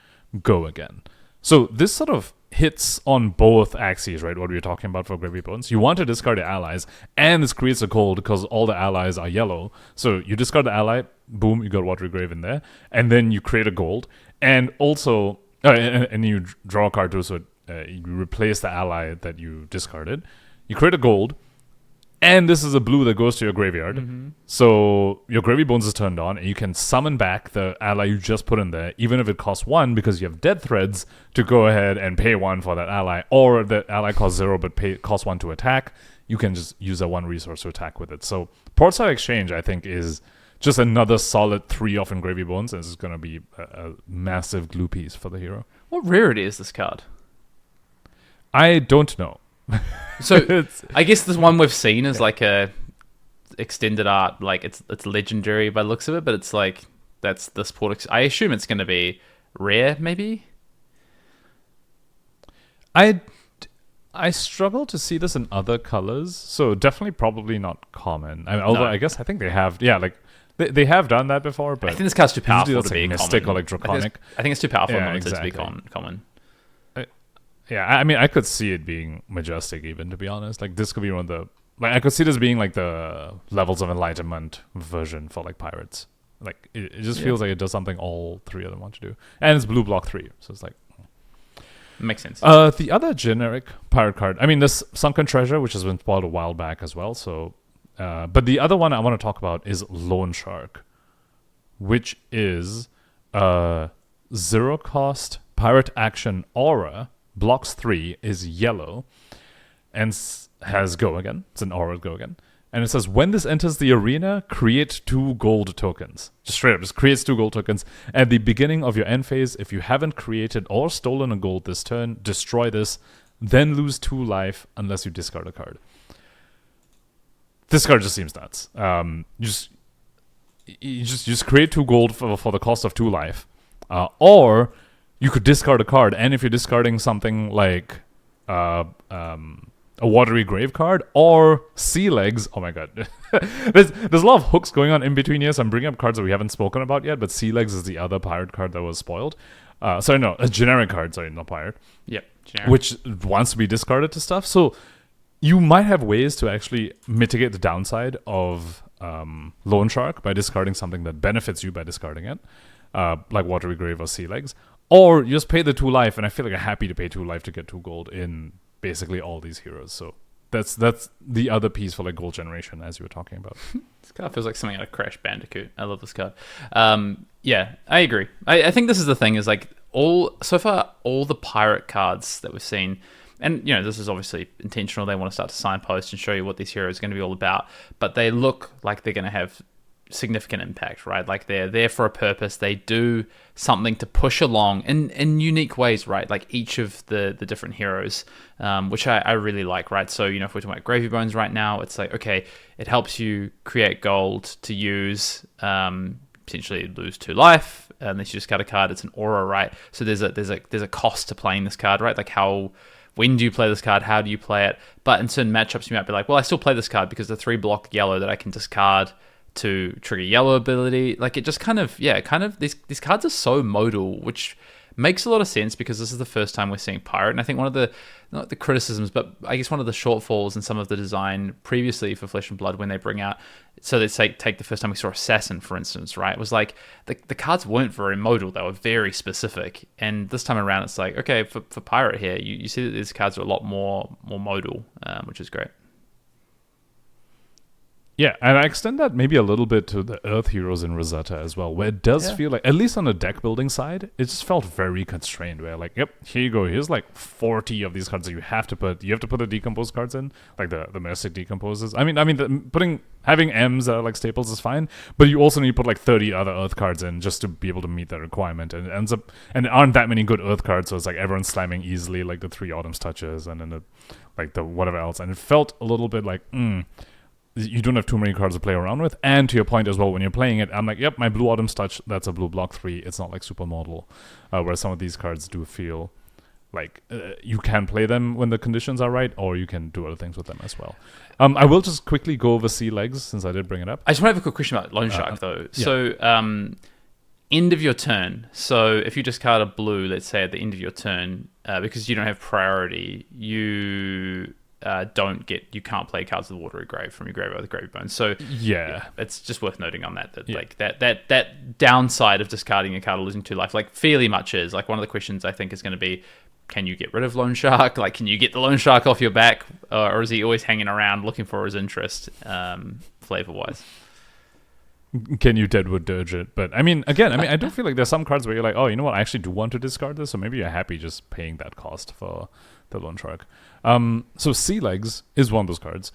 Go again. So this sort of hits on both axes, right? What we were talking about for Gravy Bones. You want to discard the allies, and this creates a gold because all the allies are yellow. So you discard the ally, boom, you got Watery Grave in there, and then you create a gold. And also... and you draw a card too, so you replace the ally that you discarded. You create a gold, and this is a blue that goes to your graveyard. So your Gravy Bones is turned on, and you can summon back the ally you just put in there, even if it costs 1, because you have Dead Threads to go ahead and pay 1 for that ally, or the ally costs 0 but costs 1 to attack. You can just use that 1 resource to attack with it. So Portside Exchange, I think, is just another solid 3 off in Gravy Bones, and this is going to be a massive glue piece for the hero. What rarity is this card? I don't know. So I guess this one we've seen is like a extended art, like it's legendary by the looks of it, but it's like that's the sport. I assume it's going to be rare, maybe. I struggle to see this in other colors, so definitely probably not common. Although I guess I think they have, They have done that before, but I think this card's too powerful to be mystic common. or like draconic. I think it's too powerful to be common. Yeah, I mean, I could see it being majestic, even, to be honest. Like, this could be one of the... Like, I could see this being like the Levels of Enlightenment version for like pirates. Like, it just feels like it does something all 3 of them want to do. And it's blue block 3, so it's like... Makes sense. The other generic pirate card... I mean, this Sunken Treasure, which has been spoiled a while back as well, so... but the other one I want to talk about is Loan Shark, which is 0 cost pirate action aura, blocks 3, is yellow, and has go again. It's an aura go again. And it says, when this enters the arena, create 2 gold tokens. Just straight up, just creates 2 gold tokens. At the beginning of your end phase, if you haven't created or stolen a gold this turn, destroy this, then lose 2 life unless you discard a card. This card just seems nuts. You just create 2 gold for the cost of 2 life, or you could discard a card. And if you're discarding something like a Watery Grave card or Sea Legs, oh my god, there's a lot of hooks going on in between here. So I'm bringing up cards that we haven't spoken about yet. But Sea Legs is the other pirate card that was spoiled. A generic card. Sorry, not pirate. Yep, generic. Which wants to be discarded to stuff. So you might have ways to actually mitigate the downside of Loan Shark by discarding something that benefits you by discarding it, like Watery Grave or Sea Legs. Or you just pay the 2 life, and I feel like I'm happy to pay 2 life to get 2 gold in basically all these heroes. So that's the other piece for like gold generation, as you were talking about. This card feels like something out of Crash Bandicoot. I love this card. Yeah, I agree. I think this is the thing, is like all the pirate cards that we've seen, and you know, this is obviously intentional. They want to start to signpost and show you what this hero is going to be all about, but they look like they're going to have significant impact, right? Like they're there for a purpose. They do something to push along in unique ways, right? Like each of the different heroes, which I really like, right? So, you know, if we're talking about Gravy Bones right now, it's like, okay, it helps you create gold to use, potentially lose 2 life unless you just cut a card. It's an aura, right? So there's a cost to playing this card, right? Like when do you play this card? How do you play it? But in certain matchups, you might be like, well, I still play this card because the 3-block yellow that I can discard to trigger yellow ability. Like, it just these cards are so modal, which makes a lot of sense because this is the first time we're seeing Pirate. And I think one of the, not the criticisms, but I guess one of the shortfalls in some of the design previously for Flesh and Blood when they bring out, so let's say, take the first time we saw Assassin, for instance, right? It was like, the cards weren't very modal. They were very specific. And this time around, it's like, okay, for Pirate here, you see that these cards are a lot more modal, which is great. Yeah, and I extend that maybe a little bit to the Earth Heroes in Rosetta as well, where it does feel like, at least on the deck building side, it just felt very constrained, where like, yep, here you go, here's like 40 of these cards that you have to put the decomposed cards in, like the Mystic Decomposes. Having M's that are like staples is fine, but you also need to put like 30 other Earth cards in just to be able to meet that requirement, and it ends up, and there aren't that many good Earth cards, so it's like everyone's slamming easily, like the 3 Autumn's Touches, and then the whatever else, and it felt a little bit like, you don't have too many cards to play around with. And to your point as well, when you're playing it, I'm like, yep, my Blue Autumn's Touch, that's a blue block 3. It's not like super model, where some of these cards do feel like you can play them when the conditions are right, or you can do other things with them as well. I will just quickly go over Sea Legs, since I did bring it up. I just want to have a quick question about Loan Shark, though. Yeah. So, end of your turn. So, if you discard a blue, let's say at the end of your turn, because you don't have priority, you can't play cards of the Watery Grave from your graveyard with Gravy Bones. So yeah, it's just worth noting on that like that downside of discarding a card or losing 2 life, like fairly much is like one of the questions I think is going to be, can you get rid of Loan Shark? Like, can you get the Loan Shark off your back, or is he always hanging around looking for his interest, flavor wise? Can you Deadwood Dirge it? But I do feel like there's some cards where you're like, oh, you know what, I actually do want to discard this, so maybe you're happy just paying that cost for the Loan Shark. So Sea Legs is one of those cards.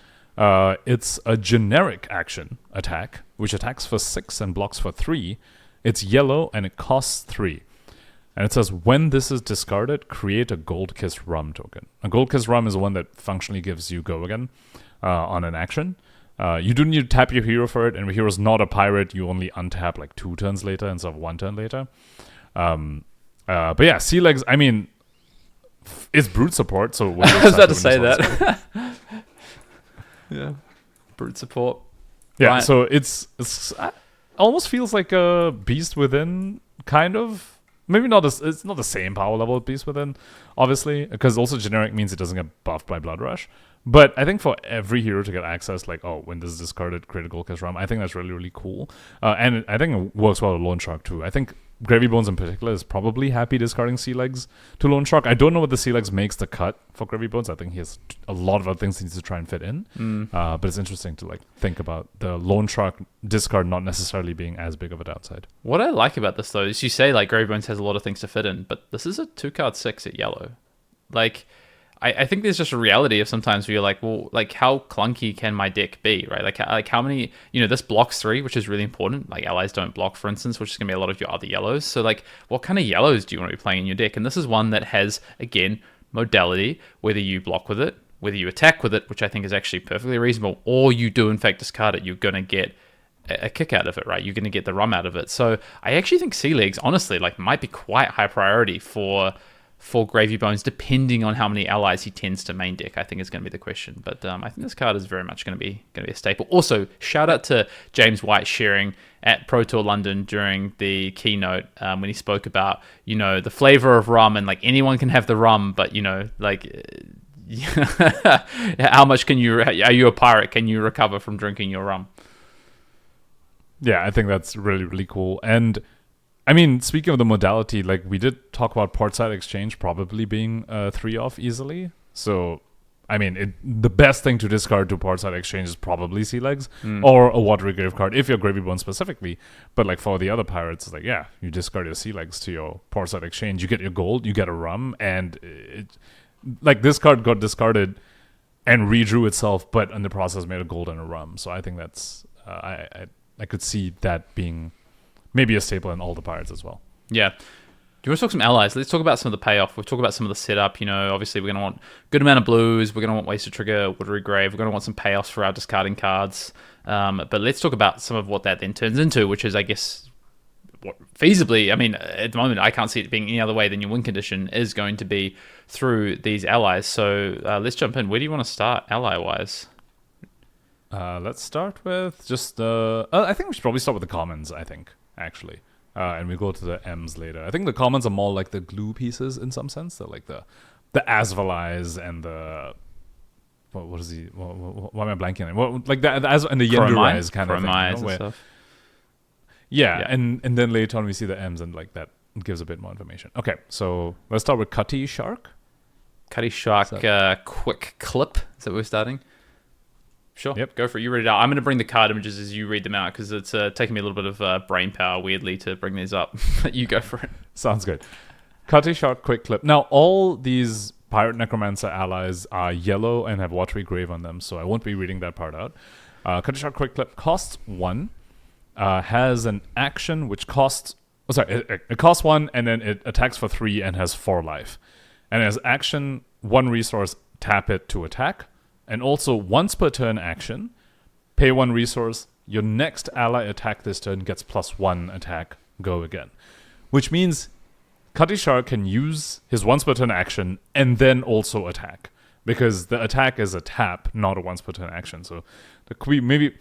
It's a generic action attack, which attacks for 6 and blocks for 3. It's yellow and it costs 3. And it says, when this is discarded, create a Gold Kiss Rum token. A Gold Kiss Rum is the one that functionally gives you go again on an action. You do need to tap your hero for it, and if your hero's not a pirate, you only untap like 2 turns later instead of 1 turn later. But yeah, Sea Legs, it's brute support, so I was about to say that. Yeah, brute support. Yeah, right. So it's almost feels like a Beast Within kind of. Maybe not. It's not the same power level of Beast Within, obviously, because also generic means it doesn't get buffed by Blood Rush. But I think for every hero to get access, like, when this is discarded, critical Kiss Rum, I think that's really, really cool. And I think it works well with Loan Shark too. I think Gravy Bones in particular is probably happy discarding Sea Legs to Loan Shark. I don't know what the Sea Legs makes the cut for Gravy Bones. I think he has a lot of other things he needs to try and fit in. But it's interesting to think about the Loan Shark discard not necessarily being as big of a downside. What I like about this, though, is you say like Gravy Bones has a lot of things to fit in, but this is a 2-card 6 at yellow. Like, I think there's just a reality of sometimes where you're like, well, like, how clunky can my deck be, right? Like how many, this blocks 3, which is really important. Like, allies don't block, for instance, which is going to be a lot of your other yellows. So, like, what kind of yellows do you want to be playing in your deck? And this is one that has, again, modality, whether you block with it, whether you attack with it, which I think is actually perfectly reasonable, or you do, in fact, discard it, you're going to get a kick out of it, right? You're going to get the rum out of it. So, I actually think Sea Legs, honestly, like, might be quite high priority for Gravy Bones, depending on how many allies he tends to main deck, I think is going to be the question. But I think this card is very much going to be a staple. Also, shout out to James White sharing at Pro Tour London during the keynote when he spoke about, the flavor of rum, and like anyone can have the rum, but how much are you a pirate? Can you recover from drinking your rum? Yeah, I think that's really, really cool. And speaking of the modality, like we did talk about Portside Exchange probably being 3-off easily. So, the best thing to discard to Portside Exchange is probably Sea Legs or a Watery Grave card if you're Gravy Bone specifically. But like for the other pirates, it's like, yeah, you discard your Sea Legs to your Portside Exchange, you get your gold, you get a rum, and this card got discarded and redrew itself, but in the process made a gold and a rum. So I think that's I could see that being maybe a staple in all the pirates as well. Yeah. Do you want to talk some allies? Let's talk about some of the payoff. We'll talk about some of the setup. Obviously we're going to want a good amount of blues. We're going to want ways to trigger Watery Grave. We're going to want some payoffs for our discarding cards. But let's talk about some of what that then turns into, which is, I guess, feasibly, I mean, at the moment, I can't see it being any other way than your win condition is going to be through these allies. So let's jump in. Where do you want to start ally-wise? Let's start with just I think we should probably start with the commons, I think, actually. And we go to the M's later. I think the commons are more like the glue pieces in some sense. They're like the Asvalize and the... What is he? Why am I blanking on it? Like the and the Yendurize kind of thing. And stuff. Yeah, and then later on we see the M's and like that gives a bit more information. Okay, so let's start with Cutty Shark. Cutty Shark quick clip. Is that where we're starting? Sure. Yep. Go for it. You read it out. I'm going to bring the card images as you read them out because it's taking me a little bit of brain power, weirdly, to bring these up. You go for it. Sounds good. Cutty Shark quick clip. Now, all these Pirate Necromancer allies are yellow and have watery grave on them, so I won't be reading that part out. Cutty Shark quick clip costs 1. Has an action which costs... Oh, sorry, it costs 1, and then it attacks for 3 and has 4 life. And as action, 1 resource, tap it to attack. And also, once per turn action, pay 1 resource, your next ally attack this turn gets +1 attack, go again. Which means Cutty Shark can use his once per turn action and also attack. Because the attack is a tap, not a once per turn action. So there could be maybe...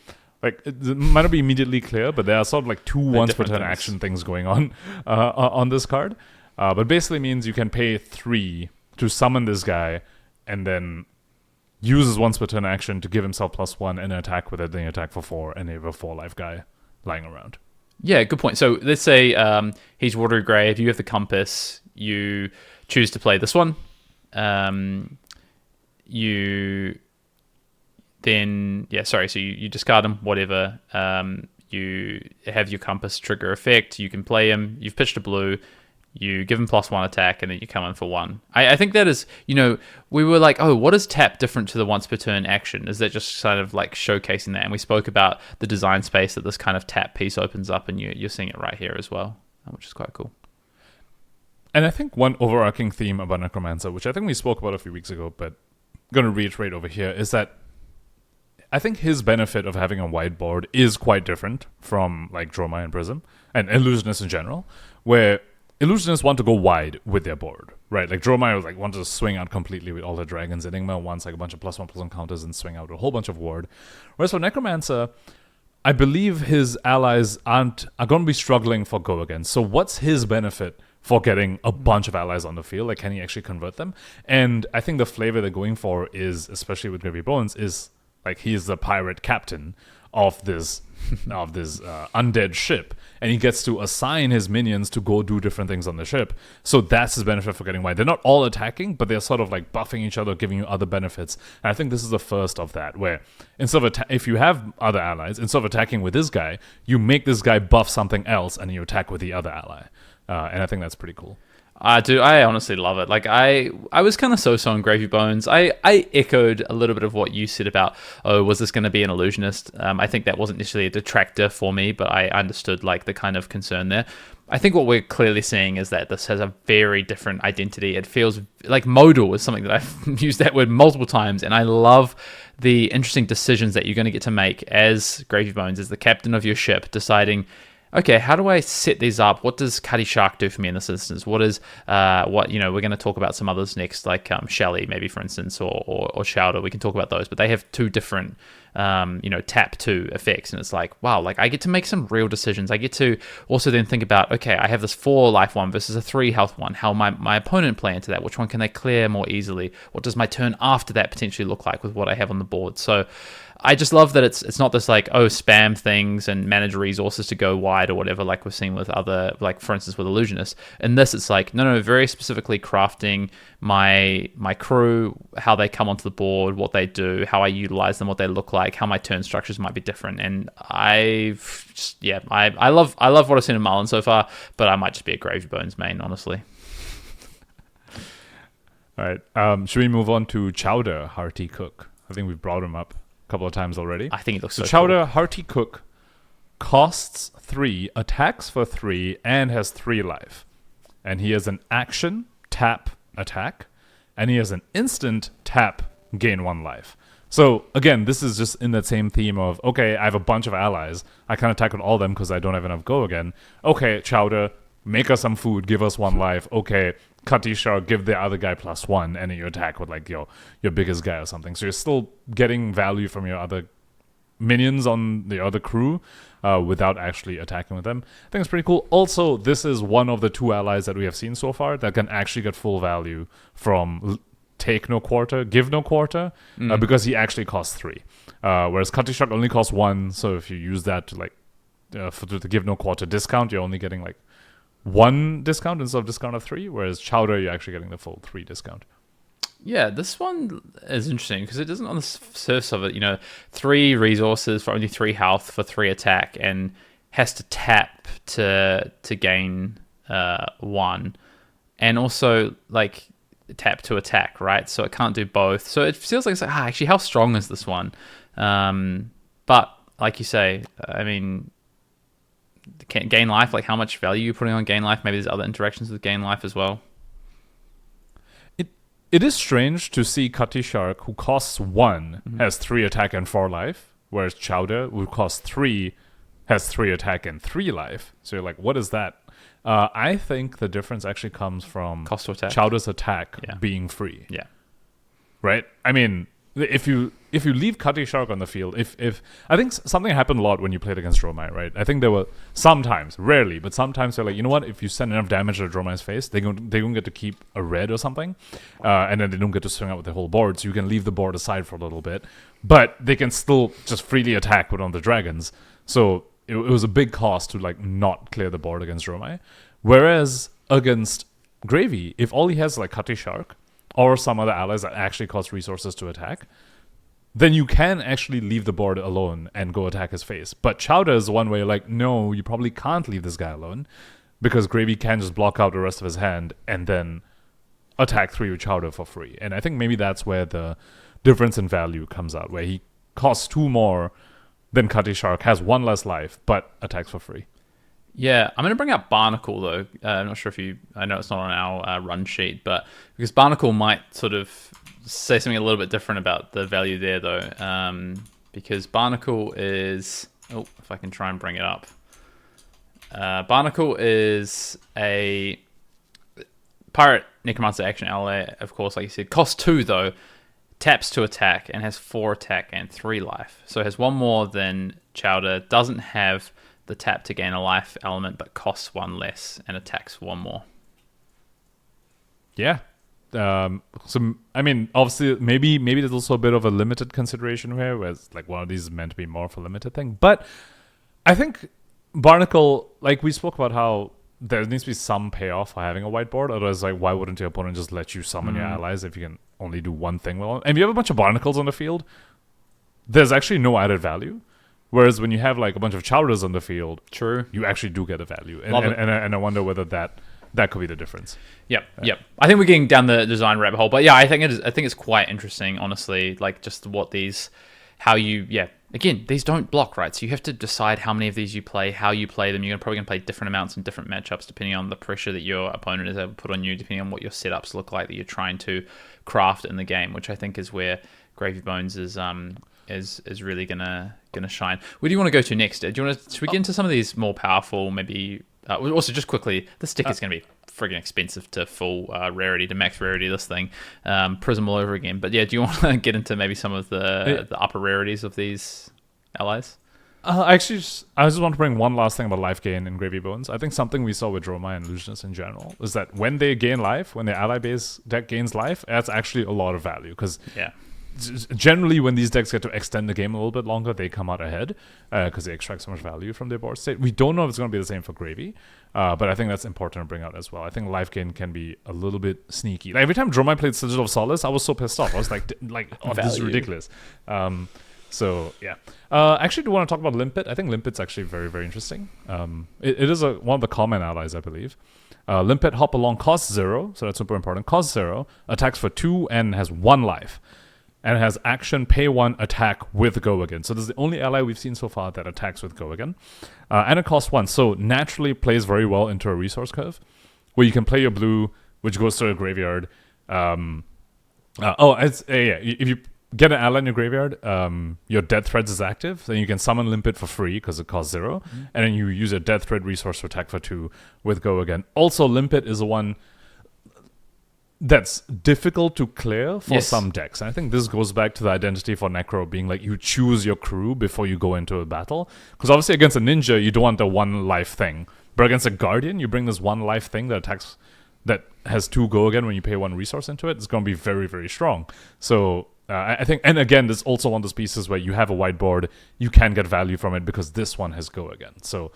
Like, it might not be immediately clear, but there are sort of like 2 once per turn action things going on this card. But basically means you can pay 3 to summon this guy and then uses once per turn action to give himself +1 and attack with it, then attack for 4, and they have a 4-life guy lying around. Yeah, good point. So let's say he's watery grave, you have the compass, you choose to play this one. You discard him, whatever. You have your compass trigger effect, you can play him, you've pitched a blue, you give him +1 attack, and then you come in for 1. I think that is, we were like, oh, what is tap different to the once per turn action? Is that just kind of like showcasing that? And we spoke about the design space that this kind of tap piece opens up, and you're seeing it right here as well, which is quite cool. And I think one overarching theme about Necromancer, which I think we spoke about a few weeks ago, but I'm going to reiterate over here, is that I think his benefit of having a wide board is quite different from like Dromai and Prism, and Illusionists in general, where Illusionists want to go wide with their board, right? Like Dromai was like wanted to swing out completely with all the dragons. Enigma wants like a bunch of +1/+1 counters and swing out a whole bunch of ward. Whereas for Necromancer, I believe his allies are going to be struggling for go again. So what's his benefit for getting a bunch of allies on the field? Like, can he actually convert them? And I think the flavor they're going for is, especially with Gravy Bones, is like he's the pirate captain of this undead ship, and he gets to assign his minions to go do different things on the ship. So that's his benefit for getting wide. They're not all attacking, but they're sort of like buffing each other, giving you other benefits. And I think this is the first of that, where instead of if you have other allies, instead of attacking with this guy, you make this guy buff something else, and you attack with the other ally. And I think that's pretty cool. I honestly love it. Like I was kind of so on Gravy Bones. I echoed a little bit of what you said about, oh, was this going to be an illusionist? I think that wasn't necessarily a detractor for me, but I understood like the kind of concern there. I think what we're clearly seeing is that this has a very different identity. It feels like modal is something that I've used that word multiple times, and I love the interesting decisions that you're going to get to make as Gravy Bones, as the captain of your ship, deciding, okay, how do I set these up? What does Cutty Shark do for me in this instance? What is, we're going to talk about some others next, like Shelly, maybe, for instance, or Shouder. We can talk about those, but they have 2 different, tap 2 effects. And it's like, wow, like I get to make some real decisions. I get to also then think about, okay, I have this 4 life one versus a 3 health one. How my opponent play into that? Which one can they clear more easily? What does my turn after that potentially look like with what I have on the board? So I just love that it's not this like, oh, spam things and manage resources to go wide or whatever, like we've seen with other, like for instance with Illusionists. In this, it's like, no, very specifically crafting my crew, how they come onto the board, what they do, how I utilize them, what they look like, how my turn structures might be different. And I love what I've seen in Marlynn so far, but I might just be a Gravy Bones main, honestly. All right. Should we move on to Chowder, Hearty Cook? I think we've brought him up couple of times already. I think it looks so Chowder cool. Hearty Cook costs 3, attacks for 3, and has 3 life. And he has an action, tap, attack, and he has an instant tap, gain 1 life. So again, this is just in that same theme of, okay, I have a bunch of allies. I can't attack with all of them because I don't have enough go again. Okay, Chowder, make us some food, give us 1 life. Okay, Cutty Shark, give the other guy +1, and then you attack with like your biggest guy or something. So you're still getting value from your other minions on the other crew without actually attacking with them. I think it's pretty cool. Also, this is one of the 2 allies that we have seen so far that can actually get full value from take no quarter, give no quarter, because he actually costs 3. Whereas Cutty Shark only costs 1, so if you use that to like for the give no quarter discount, you're only getting like 1 discount instead of discount of 3, whereas Chowder, you're actually getting the full 3 discount. Yeah, this one is interesting because it doesn't, on the surface of it, 3 resources for only 3 health for 3 attack, and has to tap to gain 1, and also like tap to attack, right? So it can't do both. So it feels like it's like, actually, how strong is this one? But like you say, I mean, gain life, like how much value you're putting on gain life. Maybe there's other interactions with gain life as well. It is strange to see Cutty Shark, who costs 1, has 3 attack and 4 life, whereas Chowder, who costs 3, has 3 attack and 3 life. So you're like, what is that? I think the difference actually comes from cost to attack. Chowder's attack being free. Yeah. Right? I mean, if you leave Cutty Shark on the field, if I think something happened a lot when you played against Dromai, right? I think there were sometimes, rarely, but sometimes they're like, you know what? If you send enough damage to Dromai's face, they don't get to keep a red or something, and then they don't get to swing out with the whole board. So you can leave the board aside for a little bit, but they can still just freely attack with one of the dragons. So it was a big cost to like not clear the board against Dromai. Whereas against Gravy, if all he has is like Cutty Shark or some other allies that actually cost resources to attack, then you can actually leave the board alone and go attack his face. But Chowder is one way you're like, no, you probably can't leave this guy alone because Gravy can just block out the rest of his hand and then attack 3 with Chowder for free. And I think maybe that's where the difference in value comes out, where he costs 2 more than Cutty Shark, has 1 less life, but attacks for free. Yeah, I'm going to bring up Barnacle, though. I'm not sure if I know it's not on our run sheet, but because Barnacle might sort of say something a little bit different about the value there, though. Because Barnacle is... Oh, if I can try and bring it up. Barnacle is a Pirate Necromancer action ally, of course, like you said. Costs 2, though. Taps to attack and has 4 attack and 3 life. So it has 1 more than Chowder. Doesn't have the tap to gain a life element, but costs 1 less and attacks 1 more. Yeah. So I mean, obviously, maybe there's also a bit of a limited consideration here, where it's like one of these is meant to be more of a limited thing. But I think Barnacle, like we spoke about how there needs to be some payoff for having a whiteboard. Otherwise, like, why wouldn't your opponent just let you summon your allies if you can only do one thing well? And if you have a bunch of Barnacles on the field, there's actually no added value. Whereas when you have like a bunch of Chowders on the field, true, you actually do get a value. And I wonder whether that could be the difference. Yep. I think we're getting down the design rabbit hole, but yeah, I think it's quite interesting, honestly. Like just what these, how you, again, these don't block, right? So you have to decide how many of these you play, how you play them. You're probably going to play different amounts in different matchups depending on the pressure that your opponent is able to put on you, depending on what your setups look like that you're trying to craft in the game, which I think is where Gravy Bones is really gonna shine. Where do you want to go to next? Should we get into some of these more powerful, maybe? Also, just quickly, this stick is going to be friggin' expensive to full rarity, to max rarity. This thing, Prism all over again. But yeah, do you want to get into maybe some of the upper rarities of these allies? I just want to bring one last thing about life gain in Gravy Bones. I think something we saw with Dromai and Illusionists in general is that when they gain life, when their ally base deck gains life, that's actually a lot of value because generally when these decks get to extend the game a little bit longer, they come out ahead because they extract so much value from their board state. We don't know if it's going to be the same for Gravy, but I think that's important to bring out as well. I think life gain can be a little bit sneaky. Like every time Dromai played Sigil of Solace, I was so pissed off. I was like oh, this is ridiculous. So yeah, actually, do want to talk about Limpet? I think Limpet's actually very, very interesting. It is one of the common allies, I believe. Limpet hop along, costs 0, so that's super important. Costs 0, attacks for 2, and has 1 life. And has action, pay 1, attack with Go Again. So this is the only ally we've seen so far that attacks with Go Again. And it costs 1, so naturally plays very well into a resource curve, where you can play your blue, which goes to a graveyard. If you get an ally in your graveyard, your Death Threads is active, then you can summon Limpet for free because it costs 0, and then you use a Death Thread resource to attack for 2 with Go Again. Also, Limpet is the one that's difficult to clear for some decks. And I think this goes back to the identity for Necro being like you choose your crew before you go into a battle. Because obviously against a ninja, you don't want the 1 life thing. But against a guardian, you bring this 1 life thing that attacks, that has 2 Go Again when you pay 1 resource into it. It's going to be very, very strong. So I think, and again, there's also one of those pieces where you have a whiteboard, you can get value from it because this one has Go Again. So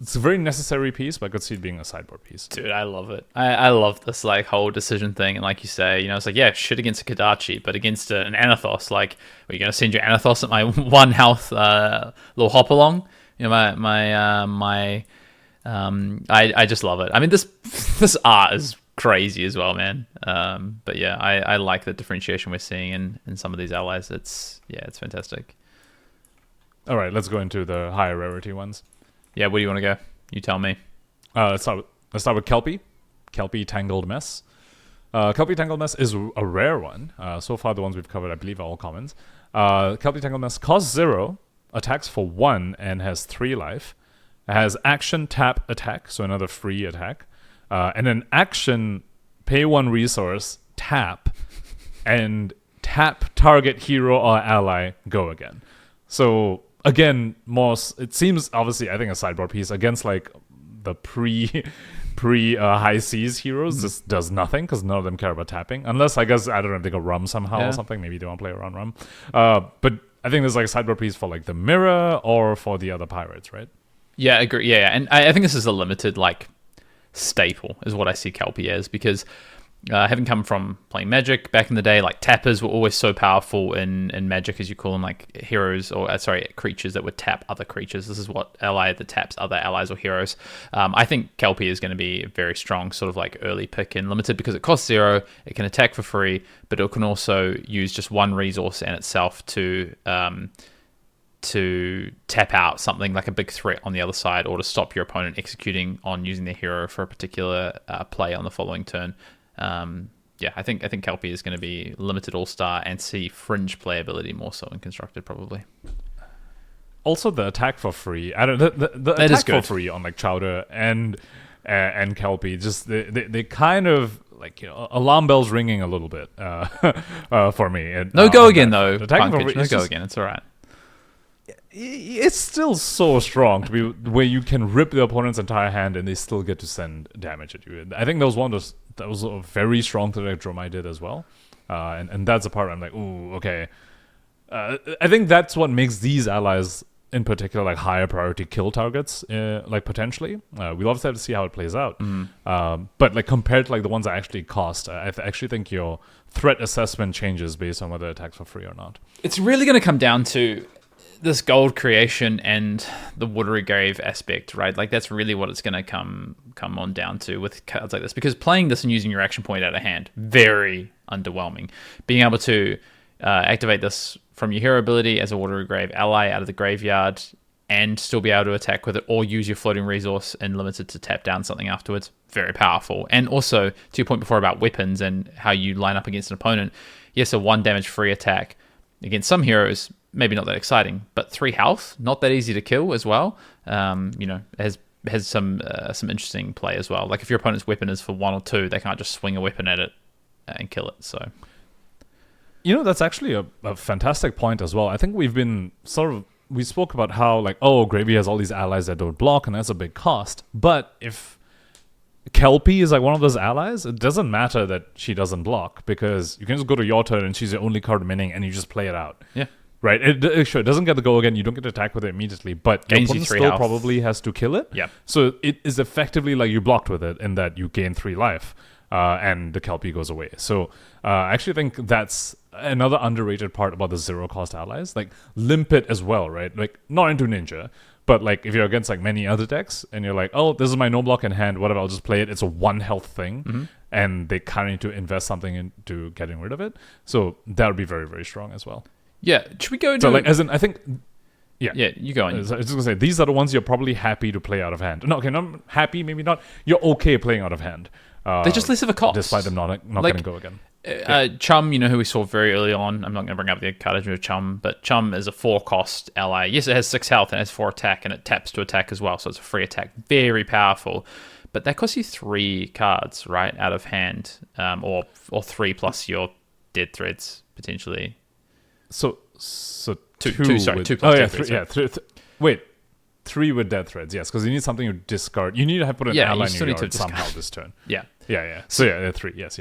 it's a very necessary piece, but I could see it being a sideboard piece. Dude, I love it. I love this like whole decision thing. And like you say, it's like, yeah, shit against a Kadachi, but against an Anathos, like, are you going to send your Anathos at my 1 health little hop along? I just love it. I mean, this art is crazy as well, man. But yeah, I like the differentiation we're seeing in some of these allies. It's fantastic. All right, let's go into the higher rarity ones. Yeah, where do you want to go? You tell me. Let's start with Kelpie. Kelpie Tangled Mess. Kelpie Tangled Mess is a rare one. So far, the ones we've covered, I believe, are all commons. Kelpie Tangled Mess costs 0, attacks for 1, and has 3 life. It has action, tap, attack, so another free attack. And an action, pay 1 resource, tap, and tap target hero or ally, Go Again. So again, it seems obviously I think a sideboard piece against like the pre high seas heroes. This does nothing because none of them care about tapping, unless I guess I don't know if they go rum somehow or something. Maybe they want to play around rum. But I think there's like a sideboard piece for like the mirror or for the other pirates, right? Yeah, I agree. Yeah, and I think this is a limited like staple is what I see Kelpie as, because having come from playing Magic back in the day, like tappers were always so powerful in Magic, as you call them, like heroes or creatures that would tap other creatures. This is what ally that taps other allies or heroes. I think Kelpie is going to be a very strong sort of like early pick in limited because it costs 0, it can attack for free, but it can also use just 1 resource and itself to tap out something like a big threat on the other side, or to stop your opponent executing on using their hero for a particular play on the following turn. I think Kelpie is going to be limited all-star and see fringe playability more so in constructed probably. Also, the attack for free. I don't the attack for free on like Chowder and Kelpie. Just they kind of like alarm bells ringing a little bit for me. And, no go again though. Pankaj, no go again. It's all right. It's still so strong to be where you can rip the opponent's entire hand and they still get to send damage at you. I think that was one of those that was a very strong thing that Dromai did as well, and that's the part I'm like, ooh, okay. I think that's what makes these allies in particular like higher priority kill targets, like potentially. We'll obviously have to see how it plays out. But like compared to like the ones that actually cost, I actually think your threat assessment changes based on whether it attacks for free or not. It's really going to come down to this gold creation and the watery grave aspect, right? Like that's really what it's going to come on down to with cards like this, because playing this and using your action point out of hand, very underwhelming. Being able to activate this from your hero ability as a watery grave ally out of the graveyard and still be able to attack with it, or use your floating resource and limited to tap down something afterwards, very powerful. And also, to your point before about weapons and how you line up against an opponent, yes, a 1 damage free attack against some heroes, maybe not that exciting, but 3 health, not that easy to kill as well. Has some interesting play as well. Like if your opponent's weapon is for 1 or 2, they can't just swing a weapon at it and kill it. So, that's actually a fantastic point as well. I think we've been we spoke about how like, Gravy has all these allies that don't block, and that's a big cost. But if Kelpie is like one of those allies, it doesn't matter that she doesn't block, because you can just go to your turn and she's the only card remaining and you just play it out. Yeah. Right, it doesn't get to go again. You don't get to attack with it immediately, but your opponent still probably has to kill it. Yeah. So it is effectively like you blocked with it in that you gain 3 life, and the Kelpie goes away. So I actually think that's another underrated part about the 0-cost allies, like Limpet as well, right? Like not into Ninja, but like if you're against like many other decks and you're like, this is my no block in hand, whatever, I'll just play it. It's a 1 health thing, and they kind of need to invest something into getting rid of it. So that would be very, very strong as well. Yeah, should we go to... So, like, as in, I think... Yeah, you go on. I was just going to say, these are the ones you're probably happy to play out of hand. No, okay, not happy, maybe not. You're okay playing out of hand. They're just less of a cost. Despite them not going to go again. Chum, who we saw very early on. I'm not going to bring up the card of Chum, but Chum is a 4-cost ally. Yes, it has 6 health and it has 4 attack, and it taps to attack as well, so it's a free attack. Very powerful. But that costs you 3 cards, right, out of hand, or 3 plus your dead threads, potentially. So two 2 plus dead threads. Wait. 3 with dead threads, yes, because you need something to discard. You need to put an ally in your yard somehow this turn. Yeah. So 3, yes.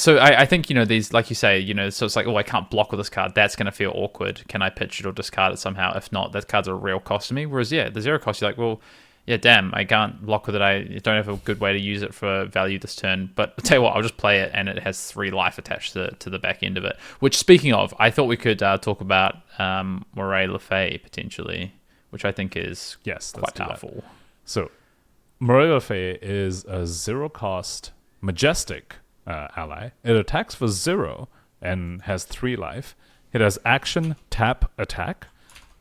So I think, these, like you say, so it's like, I can't block with this card. That's going to feel awkward. Can I pitch it or discard it somehow? If not, that card's a real cost to me. Whereas, the 0 cost, you're like, well, yeah, damn, I can't block with it. I don't have a good way to use it for value this turn. But I'll tell you what, I'll just play it, and it has 3 life attached to the back end of it. Which, speaking of, I thought we could talk about Moray Le Fay, potentially, which I think is quite powerful. So, Moray Le Fay is a 0-cost majestic ally. It attacks for 0 and has 3 life. It has action, tap, attack,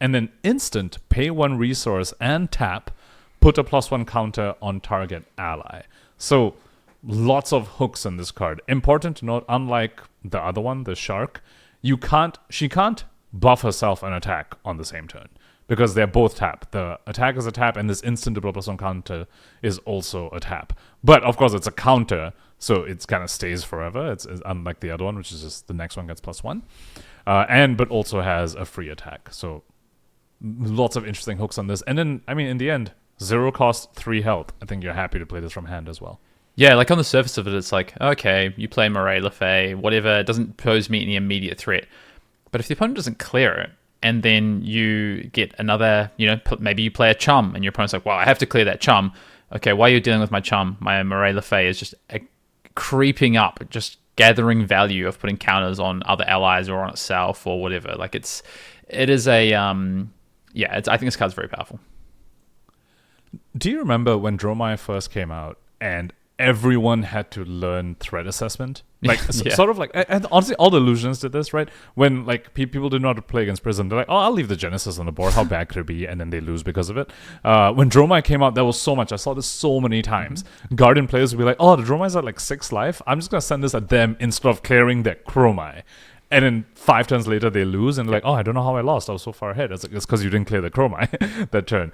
and then instant, pay 1 resource and tap, put a +1 counter on target ally. So, lots of hooks in this card. Important to note, unlike the other one, the shark, she can't buff herself an attack on the same turn, because they're both tap. The attack is a tap, and this instant double +1 counter is also a tap. But, of course, it's a counter, so it kind of stays forever. It's unlike the other one, which is just the next one gets +1. But also has a free attack. So, lots of interesting hooks on this. And then, in the end, 0 cost, 3 health. I think you're happy to play this from hand as well. Yeah, like on the surface of it, it's like, okay, you play Moray Le Fay, whatever, it doesn't pose me any immediate threat. But if the opponent doesn't clear it, and then you get another, maybe you play a Chum, and your opponent's like, well, I have to clear that Chum. Okay, while you're dealing with my Chum, my Moray Le Fay is just creeping up, just gathering value of putting counters on other allies or on itself or whatever. Like, I think this card's very powerful. Do you remember when Dromai first came out and everyone had to learn threat assessment? Like, sort of like, and honestly, all the illusions did this, right? When, like, people didn't know how to play against Prism, they're like, I'll leave the Genesis on the board, how bad could it be? And then they lose because of it. When Dromai came out, there was so much. I saw this so many times. Guardian players would be like, the Dromai's at like 6 life. I'm just going to send this at them instead of clearing their Chromai. And then 5 turns later, they lose, and like, I don't know how I lost. I was so far ahead. It's because you didn't clear the Chromai that turn.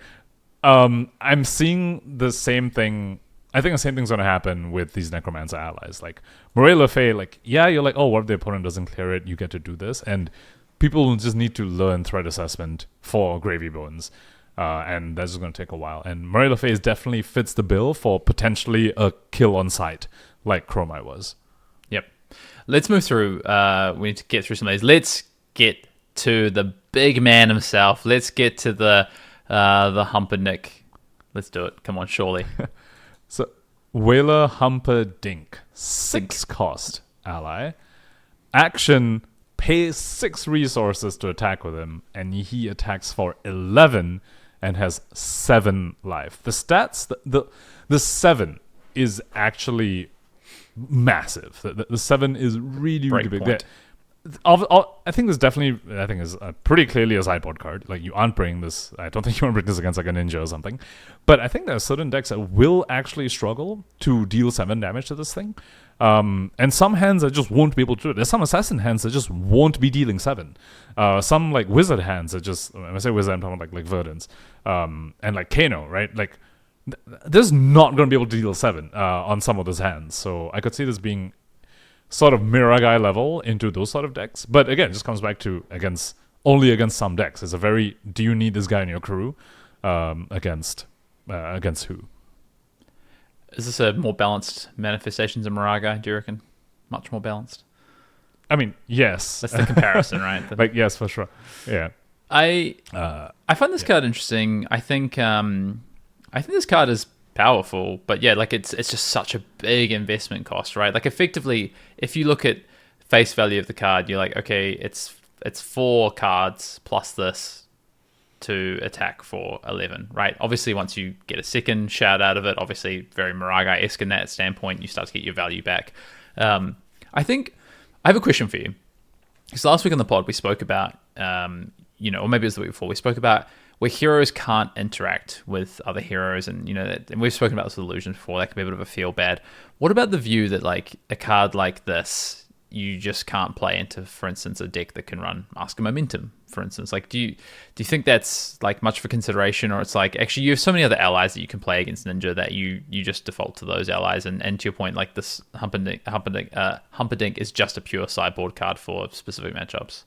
I'm seeing the same thing. I think the same thing's going to happen with these Necromancer allies. Like, Moray Le Fay, you're like, what if the opponent doesn't clear it? You get to do this. And people will just need to learn threat assessment for Gravy Bones. And that's just going to take a while. And Moray Le Fay definitely fits the bill for potentially a kill on sight, like Chromai was. Yep. Let's move through. We need to get through some of these. Let's get to the big man himself. Let's get to the Humperdinck. Let's do it. Come on, surely. So, Whaler Humperdinck, 6 cost ally. Action, pays 6 resources to attack with him, and he attacks for 11 and has 7 life. The stats, the 7 is actually massive. The 7 is really, really big. I think this definitely, is pretty clearly a sideboard card. Like, you aren't bringing this. I don't think you want to bring this against like a ninja or something. But I think there are certain decks that will actually struggle to deal 7 damage to this thing. And some hands that just won't be able to do it. There's some assassin hands that just won't be dealing 7. Some like wizard hands that just, when I say wizard, I'm talking about like Verdance. And like Kano, right? Like, there's not going to be able to deal 7 on some of those hands. So I could see this being sort of Miragai level into those sort of decks. But again, it just comes back to only against some decks. It's a very, do you need this guy in your crew against who? Is this a more balanced Manifestations of Miragai, do you reckon? Much more balanced? I mean, yes. That's the comparison, right? Like, yes, for sure. Yeah. I find this card interesting. I think this card is powerful, but yeah, like it's just such a big investment cost, right? Like, effectively, if you look at face value of the card, you're like, okay, it's 4 cards plus this to attack for 11, right? Obviously, once you get a second shout out of it, obviously very Miragai-esque in that standpoint, you start to get your value back. I think I have a question for you. Because last week on the pod, we spoke about, or maybe it was the week before, we spoke about where heroes can't interact with other heroes, and and we've spoken about this with Illusion before. That can be a bit of a feel bad. What about the view that like a card like this you just can't play into, for instance, a deck that can run Mask of Momentum, for instance? Like, do you think that's like much of a consideration, or it's like actually you have so many other allies that you can play against Ninja that you just default to those allies, and to your point, like this Humperdinck is just a pure sideboard card for specific matchups.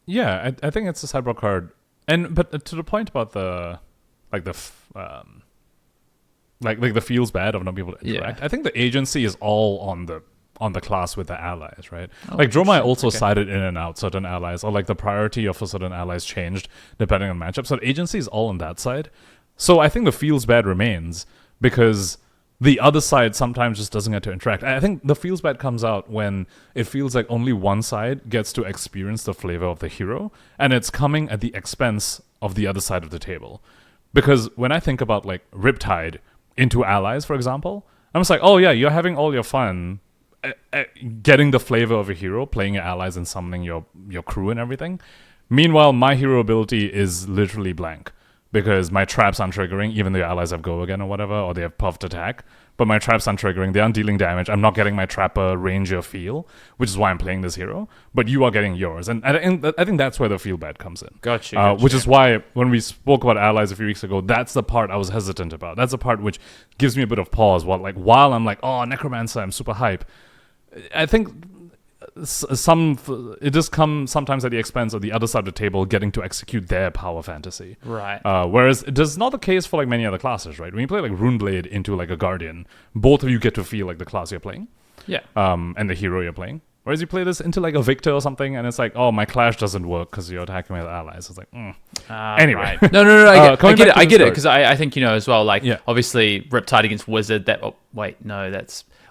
Yeah, I think it's a sideboard card, but to the point about the feels bad of not being able to interact. I think the agency is all on the class with the allies, right? Like Dromai also sided in and out certain allies, or like the priority of certain allies changed depending on matchup. So the agency is all on that side. So I think the feels bad remains because the other side sometimes just doesn't get to interact. I think the feels bad comes out when it feels like only one side gets to experience the flavor of the hero, and it's coming at the expense of the other side of the table. Because when I think about like Riptide into allies, for example, I'm just like, oh yeah, you're having all your fun getting the flavor of a hero, playing your allies and summoning your crew and everything. Meanwhile, my hero ability is literally blank because my traps aren't triggering, even though your allies have Go Again or whatever, or they have Puffed Attack. But my traps aren't triggering, they aren't dealing damage. I'm not getting my Trapper Ranger feel, which is why I'm playing this hero. But you are getting yours. And I think that's where the feel bad comes in. Gotcha. Which is why when we spoke about allies a few weeks ago, that's the part I was hesitant about. That's the part which gives me a bit of pause. While I'm like, oh, Necromancer, I'm super hype. I think it does come sometimes at the expense of the other side of the table getting to execute their power fantasy. Right. Whereas it is not the case for like many other classes, right? When you play like Runeblade into like a Guardian, both of you get to feel like the class you're playing. Yeah. And the hero you're playing. Whereas you play this into like a Victor or something, and it's like, oh, my Clash doesn't work because you're attacking my allies. It's like, anyway. Right. No. I get it because I think as well. Like, obviously, Riptide against Wizard.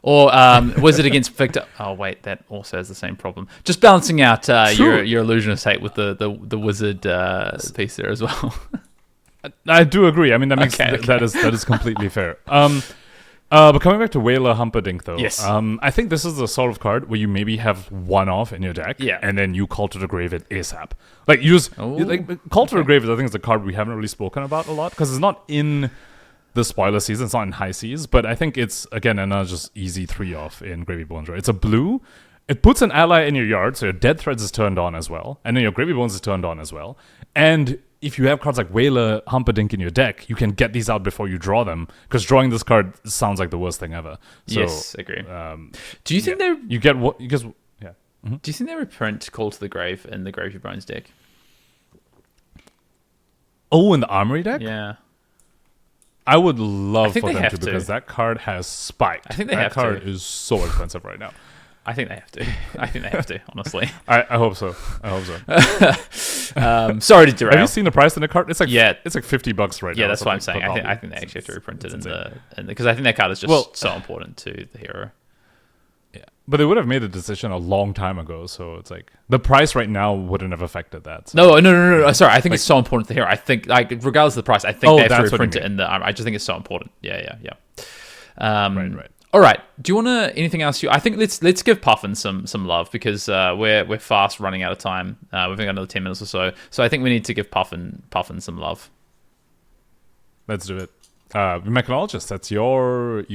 Or Wizard against Victor. Oh wait, that also has the same problem. Just balancing out your Illusionist hate with the Wizard piece there as well. I do agree. I mean, that makes that is completely fair. But coming back to Whaler Humperdinck, though, yes. I think this is the sort of card where you maybe have one off in your deck, and then you Call to the Grave it ASAP. Like Call to the Grave, I think, is a card we haven't really spoken about a lot because it's not in the spoiler season, it's not in high seas, but I think it's again another just easy 3-off in Gravy Bones. Right? It's a blue. It puts an ally in your yard, so your Dead Threads is turned on as well, and then your Gravy Bones is turned on as well. And if you have cards like Whaler Humperdinck in your deck, you can get these out before you draw them, because drawing this card sounds like the worst thing ever. So, yes, agree. Do you think you get what? Because Do you think they reprint Call to the Grave in the Gravy Bones deck? Oh, in the Armory deck? Yeah. I would love for them to, to because that card has spiked. I think that card is so expensive right now. I think they have to. Honestly. I hope so. Sorry to derail. Have you seen the price on the card? It's like it's like $50 right now. Yeah, that's what I'm saying. I think they actually have to reprint it because I think that card is just so important to the hero. Yeah, but they would have made a decision a long time ago, so it's like the price right now wouldn't have affected that. So. No. Sorry, I think it's so important to the hero. I think, like, regardless of the price, I think they have to reprint it in the armor. I just think it's so important. Yeah. Right. All right. Do you want to anything else? I think let's give Puffin some love because we're fast running out of time. We've only got another 10 minutes or so, so I think we need to give Puffin some love. Let's do it. Mechanologist, that's your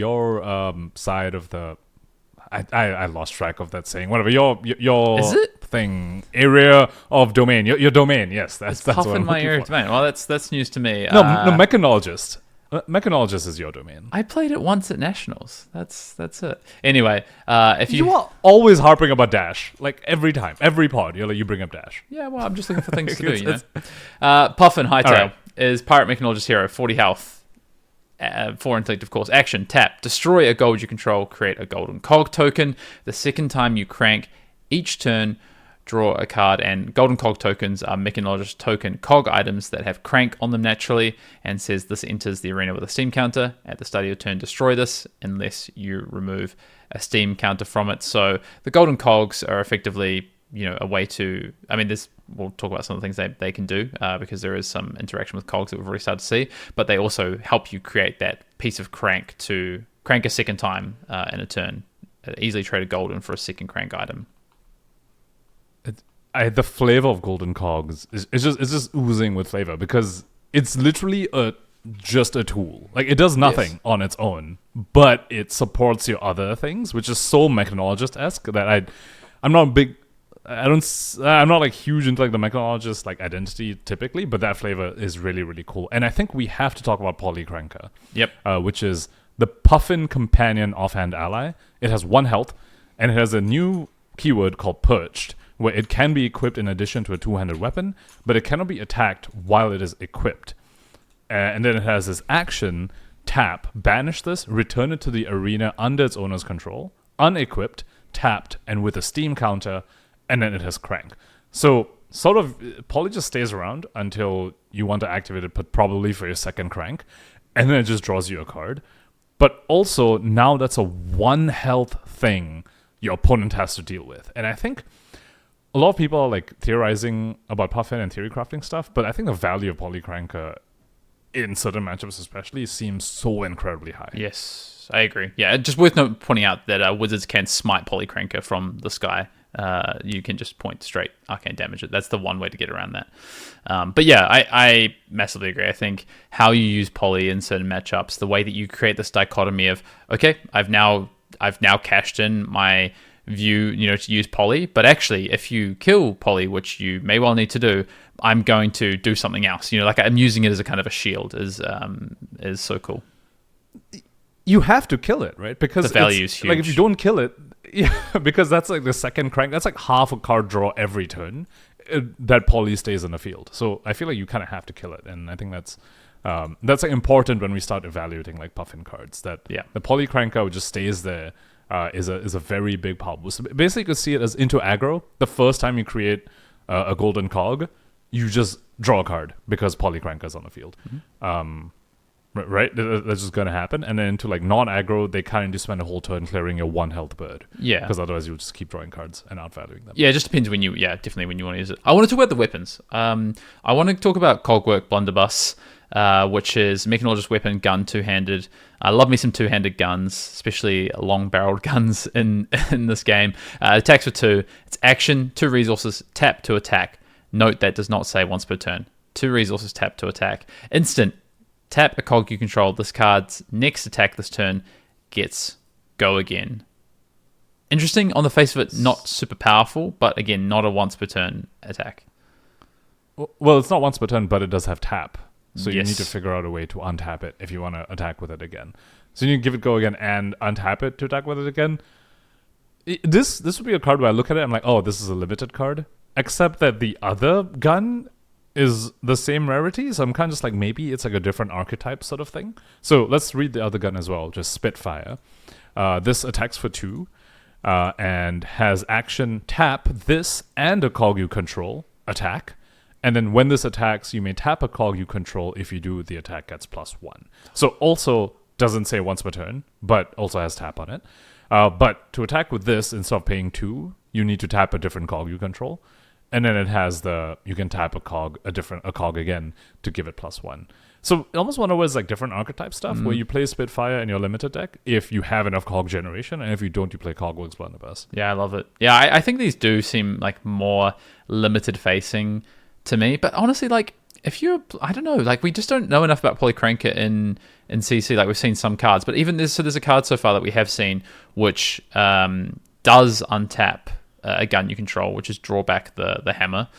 side of the. I lost track of that saying. Whatever your is it? Thing area of domain. Your domain. Yes, that's Puffin my area of domain. Well, that's news to me. No, mechanologist. Mechanologist is your domain. I played it once at Nationals. That's it. Anyway, if you are always harping about Dash, like every time, every pod, you bring up Dash. Yeah, well, I'm just looking for things to do. Puffin Hightail is Pirate Mechanologist hero, 40 health. 4 intellect, of course. Action, tap, destroy a gold you control, create a golden cog token. The second time you crank each turn, draw a card, and golden cog tokens are Mechanologist token cog items that have crank on them naturally, and says this enters the arena with a steam counter. At the start of your turn, destroy this unless you remove a steam counter from it. So the golden cogs are effectively, a way to, we'll talk about some of the things they can do because there is some interaction with cogs that we've already started to see, but they also help you create that piece of crank to crank a second time in a turn. Easily trade a golden for a second crank item. the flavor of golden cogs is just oozing with flavor because it's literally just a tool. Like it does nothing on its own, but it supports your other things, which is so mechanologist-esque that I'm not big. I'm not like huge into like the mechanologist like identity typically, but that flavor is really, really cool. And I think we have to talk about Polycranker. Yep. Which is the Puffin companion offhand ally. It has 1 health, and it has a new keyword called Perched, where it can be equipped in addition to a 2-handed weapon, but it cannot be attacked while it is equipped. And then it has this action, tap, banish this, return it to the arena under its owner's control, unequipped, tapped, and with a steam counter, and then it has crank. So sort of, Poly just stays around until you want to activate it, but probably for your second crank, and then it just draws you a card. But also, now that's a 1 health thing your opponent has to deal with. And I think a lot of people are like theorizing about Puffin and theory crafting stuff, but I think the value of Polycranker in certain matchups especially seems so incredibly high. Yes, I agree. Yeah, just worth pointing out that wizards can smite Polycranker from the sky. You can just point straight arcane damage it. That's the one way to get around that. But yeah, I massively agree. I think how you use Poly in certain matchups, the way that you create this dichotomy of, okay, I've now cashed in my view, to use Poly, but actually if you kill Poly, which you may well need to do, I'm going to do something else. Like I'm using it as a kind of a shield is so cool. You have to kill it, right? Because the value is huge. Like if you don't kill it, yeah, because that's like the second crank. That's like half a card draw every turn that Poly stays in the field. So I feel like you kind of have to kill it, and I think that's like important when we start evaluating like Puffin cards. That the Poly cranker just stays there is a very big power boost. So basically, you could see it as into aggro. The first time you create a golden cog, you just draw a card because Poly cranker is on the field. Mm-hmm. Right? That's just going to happen. And then into like non-aggro, they kind of just spend a whole turn clearing a 1 health bird. Yeah. Because otherwise you'll just keep drawing cards and outvaluing them. Yeah, it just depends definitely when you want to use it. I want to talk about the weapons. I want to talk about Cogwork Blunderbuss, which is Mechanologist weapon, gun, 2-handed. I love me some 2-handed guns, especially long-barreled guns in this game. Attacks for 2. It's action, 2 resources, tap to attack. Note that does not say once per turn. 2 resources, tap to attack. Instant. Tap a cog you control. This card's next attack this turn gets go again. Interesting. On the face of it, not super powerful, but again, not a once per turn attack. Well, it's not once per turn, but it does have tap. So you need to figure out a way to untap it if you want to attack with it again. So you give it go again and untap it to attack with it again. This would be a card where I look at it, I'm like, oh, this is a limited card. Except that the other gun is the same rarity, so I'm kind of just like, maybe it's like a different archetype sort of thing. So let's read the other gun as well, just Spitfire. This attacks for 2 and has action tap this and a cog you control, attack. And then when this attacks, you may tap a cog you control. If you do, the attack gets +1. So also doesn't say once per turn, but also has tap on it. But to attack with this, instead of paying 2, you need to tap a different cog you control. And then it has you can tap a cog again to give it +1. So I almost wonder what's like different archetype stuff where you play Spitfire in your limited deck if you have enough cog generation, and if you don't, you play Cogworks Blunderbuss. Yeah, I love it. Yeah, I think these do seem like more limited facing to me. But honestly, like I don't know, like we just don't know enough about Polycranker in CC. Like we've seen some cards, but even there's a card so far that we have seen which does untap a gun you control, which is draw back the hammer.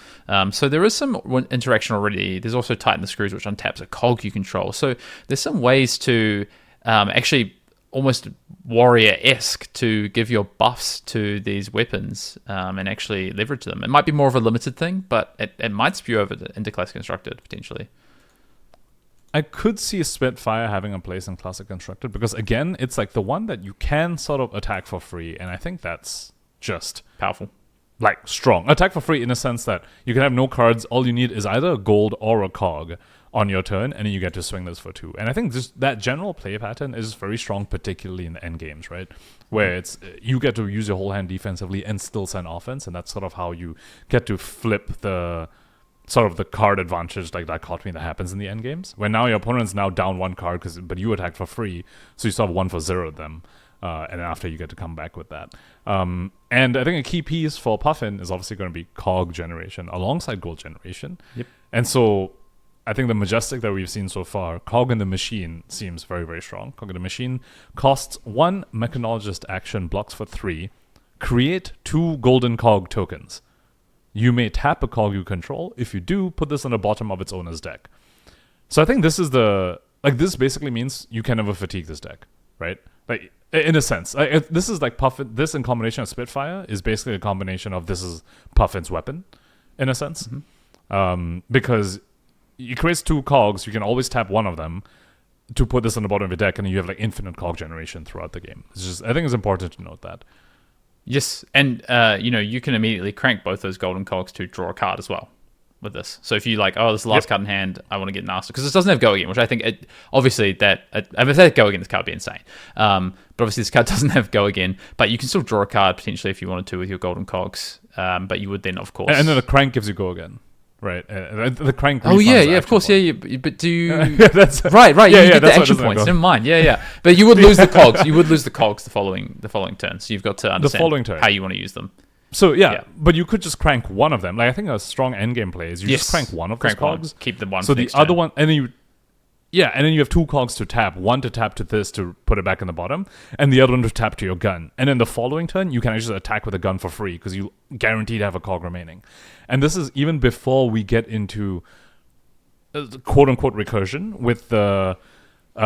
So there is some interaction already. There's also Tighten the Screws, which untaps a cog you control. So there's some ways to actually almost warrior-esque to give your buffs to these weapons and actually leverage them. It might be more of a limited thing, but it might spew over into Classic Constructed, potentially. I could see Spitfire having a place in Classic Constructed because, again, it's like the one that you can sort of attack for free, and I think that's just powerful, like strong attack for free in a sense that you can have no cards. All you need is either a gold or a cog on your turn, and then you get to swing this for 2. And I think just that general play pattern is very strong, particularly in the end games, right? Where it's you get to use your whole hand defensively and still send offense, and that's sort of how you get to flip the sort of the card advantage, like dichotomy that happens in the end games. Where now your opponent's now down 1 card, but you attacked for free, so you still have 1 for 0 of them. and after you get to come back with that. And I think a key piece for Puffin is obviously going to be cog generation alongside gold generation. Yep. And so I think the Majestic that we've seen so far, Cog in the Machine, seems very, very strong. Cog in the Machine costs 1 Mechanologist action, blocks for 3. Create 2 golden Cog tokens. You may tap a Cog you control. If you do, put this on the bottom of its owner's deck. So I think this is this basically means you can never fatigue this deck, right? Like, in a sense. This is like Puffin, this in combination of Spitfire is basically a combination of this is Puffin's weapon, in a sense. Mm-hmm. Because it creates 2 cogs, you can always tap one of them to put this on the bottom of your deck, and you have like infinite cog generation throughout the game. I think it's important to note that. Yes, and you can immediately crank both those golden cogs to draw a card as well with this. So if you like, this is the last card in hand, I want to get nasty, because this doesn't have go again, which I think if it had go again, this card would be insane. But obviously this card doesn't have go again, but you can still draw a card potentially if you wanted to with your golden cogs. But you would then, of course, and then the crank gives you go again. Right, the crank. Oh yeah, of course, but do you? That's right. You get the action points. Never mind. Yeah. But you would lose the cogs. You would lose the cogs the following turn. So you've got to understand how you want to use them. So but you could just crank one of them. Like I think a strong endgame play is you just crank one of those cogs. Keep the one. So the other one, and then you have 2 cogs to tap. One to tap to this to put it back in the bottom, and the other one to tap to your gun. And then the following turn, you can actually attack with a gun for free because you guaranteed to have a cog remaining. And this is even before we get into quote-unquote recursion with the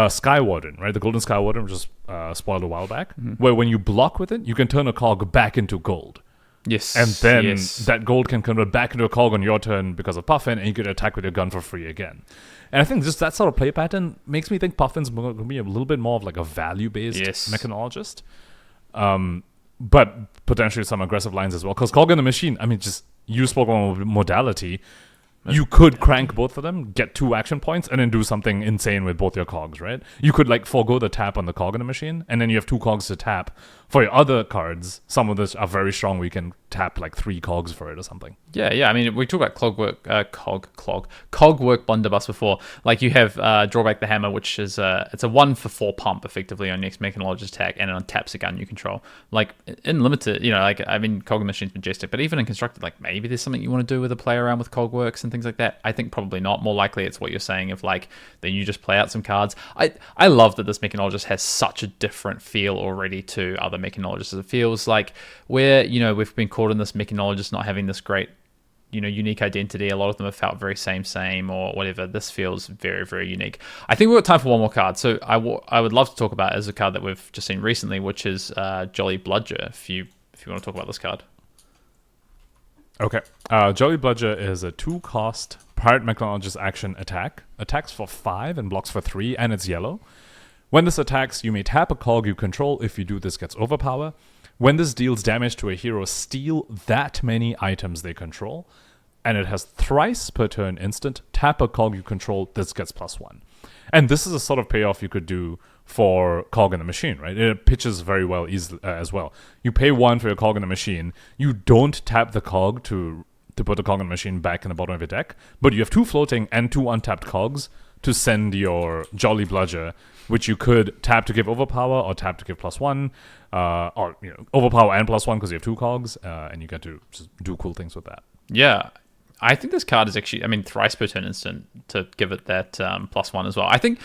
Sky Warden, right? The Golden Sky Warden, which was spoiled a while back, where when you block with it, you can turn a cog back into gold. Yes. And then that gold can convert back into a cog on your turn because of Puffin, and you can attack with your gun for free again. And I think just that sort of play pattern makes me think Puffin's going to be a little bit more of like a value-based mechanologist. But potentially some aggressive lines as well. Because Cog in the Machine, I mean, just you spoke on modality. You could crank both of them, get 2 action points, and then do something insane with both your cogs, right? You could like forego the tap on the cog in the machine, and then you have 2 cogs to tap for your other cards. Some of which are very strong. We can tap like 3 cogs for it or something. Yeah. I mean, we talked about cog work blunderbuss before. Like you have drawback the hammer, which is it's a 1 for 4 pump effectively on next mechanologist attack, and it untaps a gun you control. Like in limited, like I mean, cog in the machine's majestic, but even in constructed, like maybe there's something you want to do with a play around with cog works and things like that. I think probably not. More likely it's what you're saying of like then you just play out some cards. I love that this mechanologist has such a different feel already to other mechanologists. It feels like we've been caught in this mechanologist not having this great unique identity. A lot of them have felt very same or whatever. This feels very, very unique. I think we've got time for one more card. So I would love to talk about as a card that we've just seen recently, which is Jolly Bludger. If you want to talk about this card. Okay. Jolly Bludger is a 2-cost Pirate Mechanologist action attack. Attacks for 5 and blocks for 3, and it's yellow. When this attacks, you may tap a cog you control. If you do, this gets overpower. When this deals damage to a hero, steal that many items they control. And it has thrice per turn instant. Tap a cog you control, this gets +1. And this is a sort of payoff you could do for Cog in the Machine, right? It pitches very well as well. You pay 1 for your Cog in the Machine. You don't tap the cog to put the Cog in the Machine back in the bottom of your deck, but you have 2 floating and 2 untapped cogs to send your Jolly Bludger, which you could tap to give overpower or tap to give +1, or overpower and +1 because you have 2 cogs, and you get to just do cool things with that. Yeah. I think this card is actually, thrice per turn instant to give it that +1 as well. I think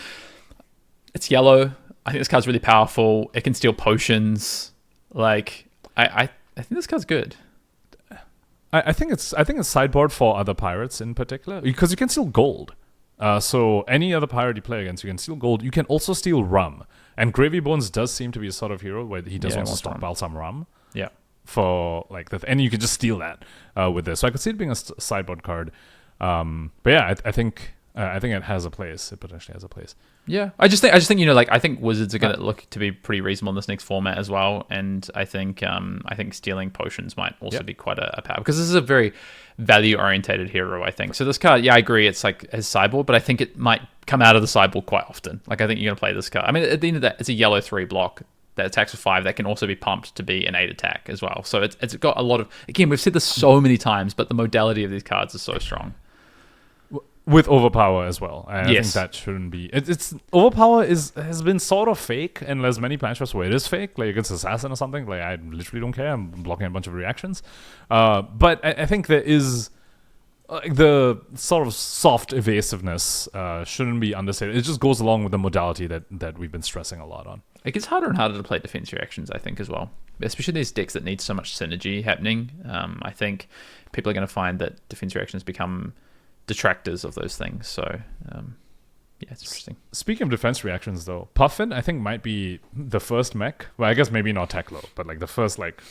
it's yellow. I think this card's really powerful. It can steal potions. Like, I think this card's good. I think it's sideboard for other pirates in particular because you can steal gold. So any other pirate you play against, you can steal gold. You can also steal rum. And Gravy Bones does seem to be a sort of hero where he does want to stockpile some rum. Yeah. For like and you can just steal that with this. So I could see it being a sideboard card. But yeah, I think it has a place. It potentially has a place. Yeah, I just think I think Wizards are going to look to be pretty reasonable in this next format as well, and I think stealing potions might also be quite a power because this is a very value orientated hero. I think so. This card, I agree, it's like as sideboard, but I think it might come out of the sideboard quite often. Like I think you're going to play this card. At the end of that, it's a yellow 3 block that attacks for 5 that can also be pumped to be an 8 attack as well. So it's got a lot of, again, we've said this so many times, but the modality of these cards is so strong. with Overpower as well. I think Yes. that shouldn't be. It's Overpower has been sort of fake in as many matchups where it is fake, like against Assassin or something. Like I literally don't care. I'm blocking a bunch of reactions. But I think there is the sort of soft evasiveness shouldn't be understated. It just goes along with the modality that we've been stressing a lot on. It gets harder and harder to play defense reactions, I think, as well. Especially these decks that need so much synergy happening. I think people are going to find that defense reactions become detractors of those things. So, yeah, it's interesting. Speaking of defense reactions, though, Puffin, I think, might be the first mech. Well, I guess maybe not Teklo, but like the first, like,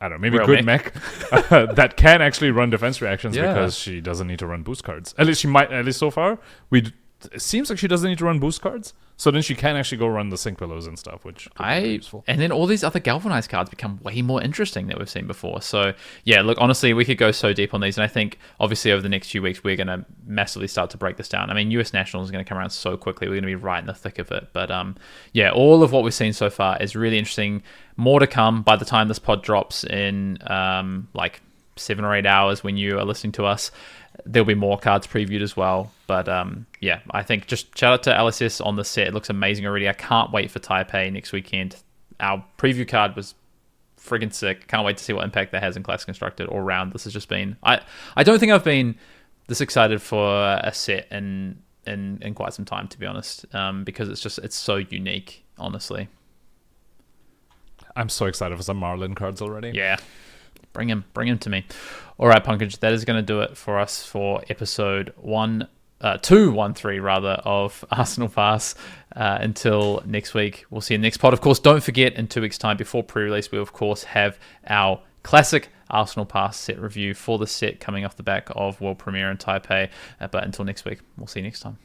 I don't know, maybe Real good mech that can actually run defense reactions because she doesn't need to run boost cards. At least she might, at least so far. It seems like she doesn't need to run boost cards. So then she can actually go run the Sync Pillows and stuff, which could be useful. And then all these other Galvanized cards become way more interesting than we've seen before. So, yeah, look, honestly, we could go so deep on these. And I think, obviously, over the next few weeks, we're going to massively start to break this down. I mean, US Nationals is going to come around so quickly. We're going to be right in the thick of it. But, yeah, all of what we've seen so far is really interesting. More to come by the time this pod drops in, like, 7 or 8 hours when you are listening to us. There'll be more cards previewed as well. But yeah, I think just shout out to LSS on the set. It looks amazing already. I can't wait for Taipei next weekend. Our preview card was friggin' sick. Can't wait to see what impact that has in Classic Constructed all round. This has just been... I don't think I've been this excited for a set in quite some time, to be honest, because it's so unique, honestly. I'm so excited for some Marlynn cards already. Yeah. Bring him to me. All right, Pankaj, that is going to do it for us for episode 213 rather of Arsenal Pass. Until next week, we'll see you next pod. Of course, don't forget, in 2 weeks' time, before pre-release, we of course have our classic Arsenal Pass set review for the set coming off the back of World Premiere in Taipei. But until next week, we'll see you next time.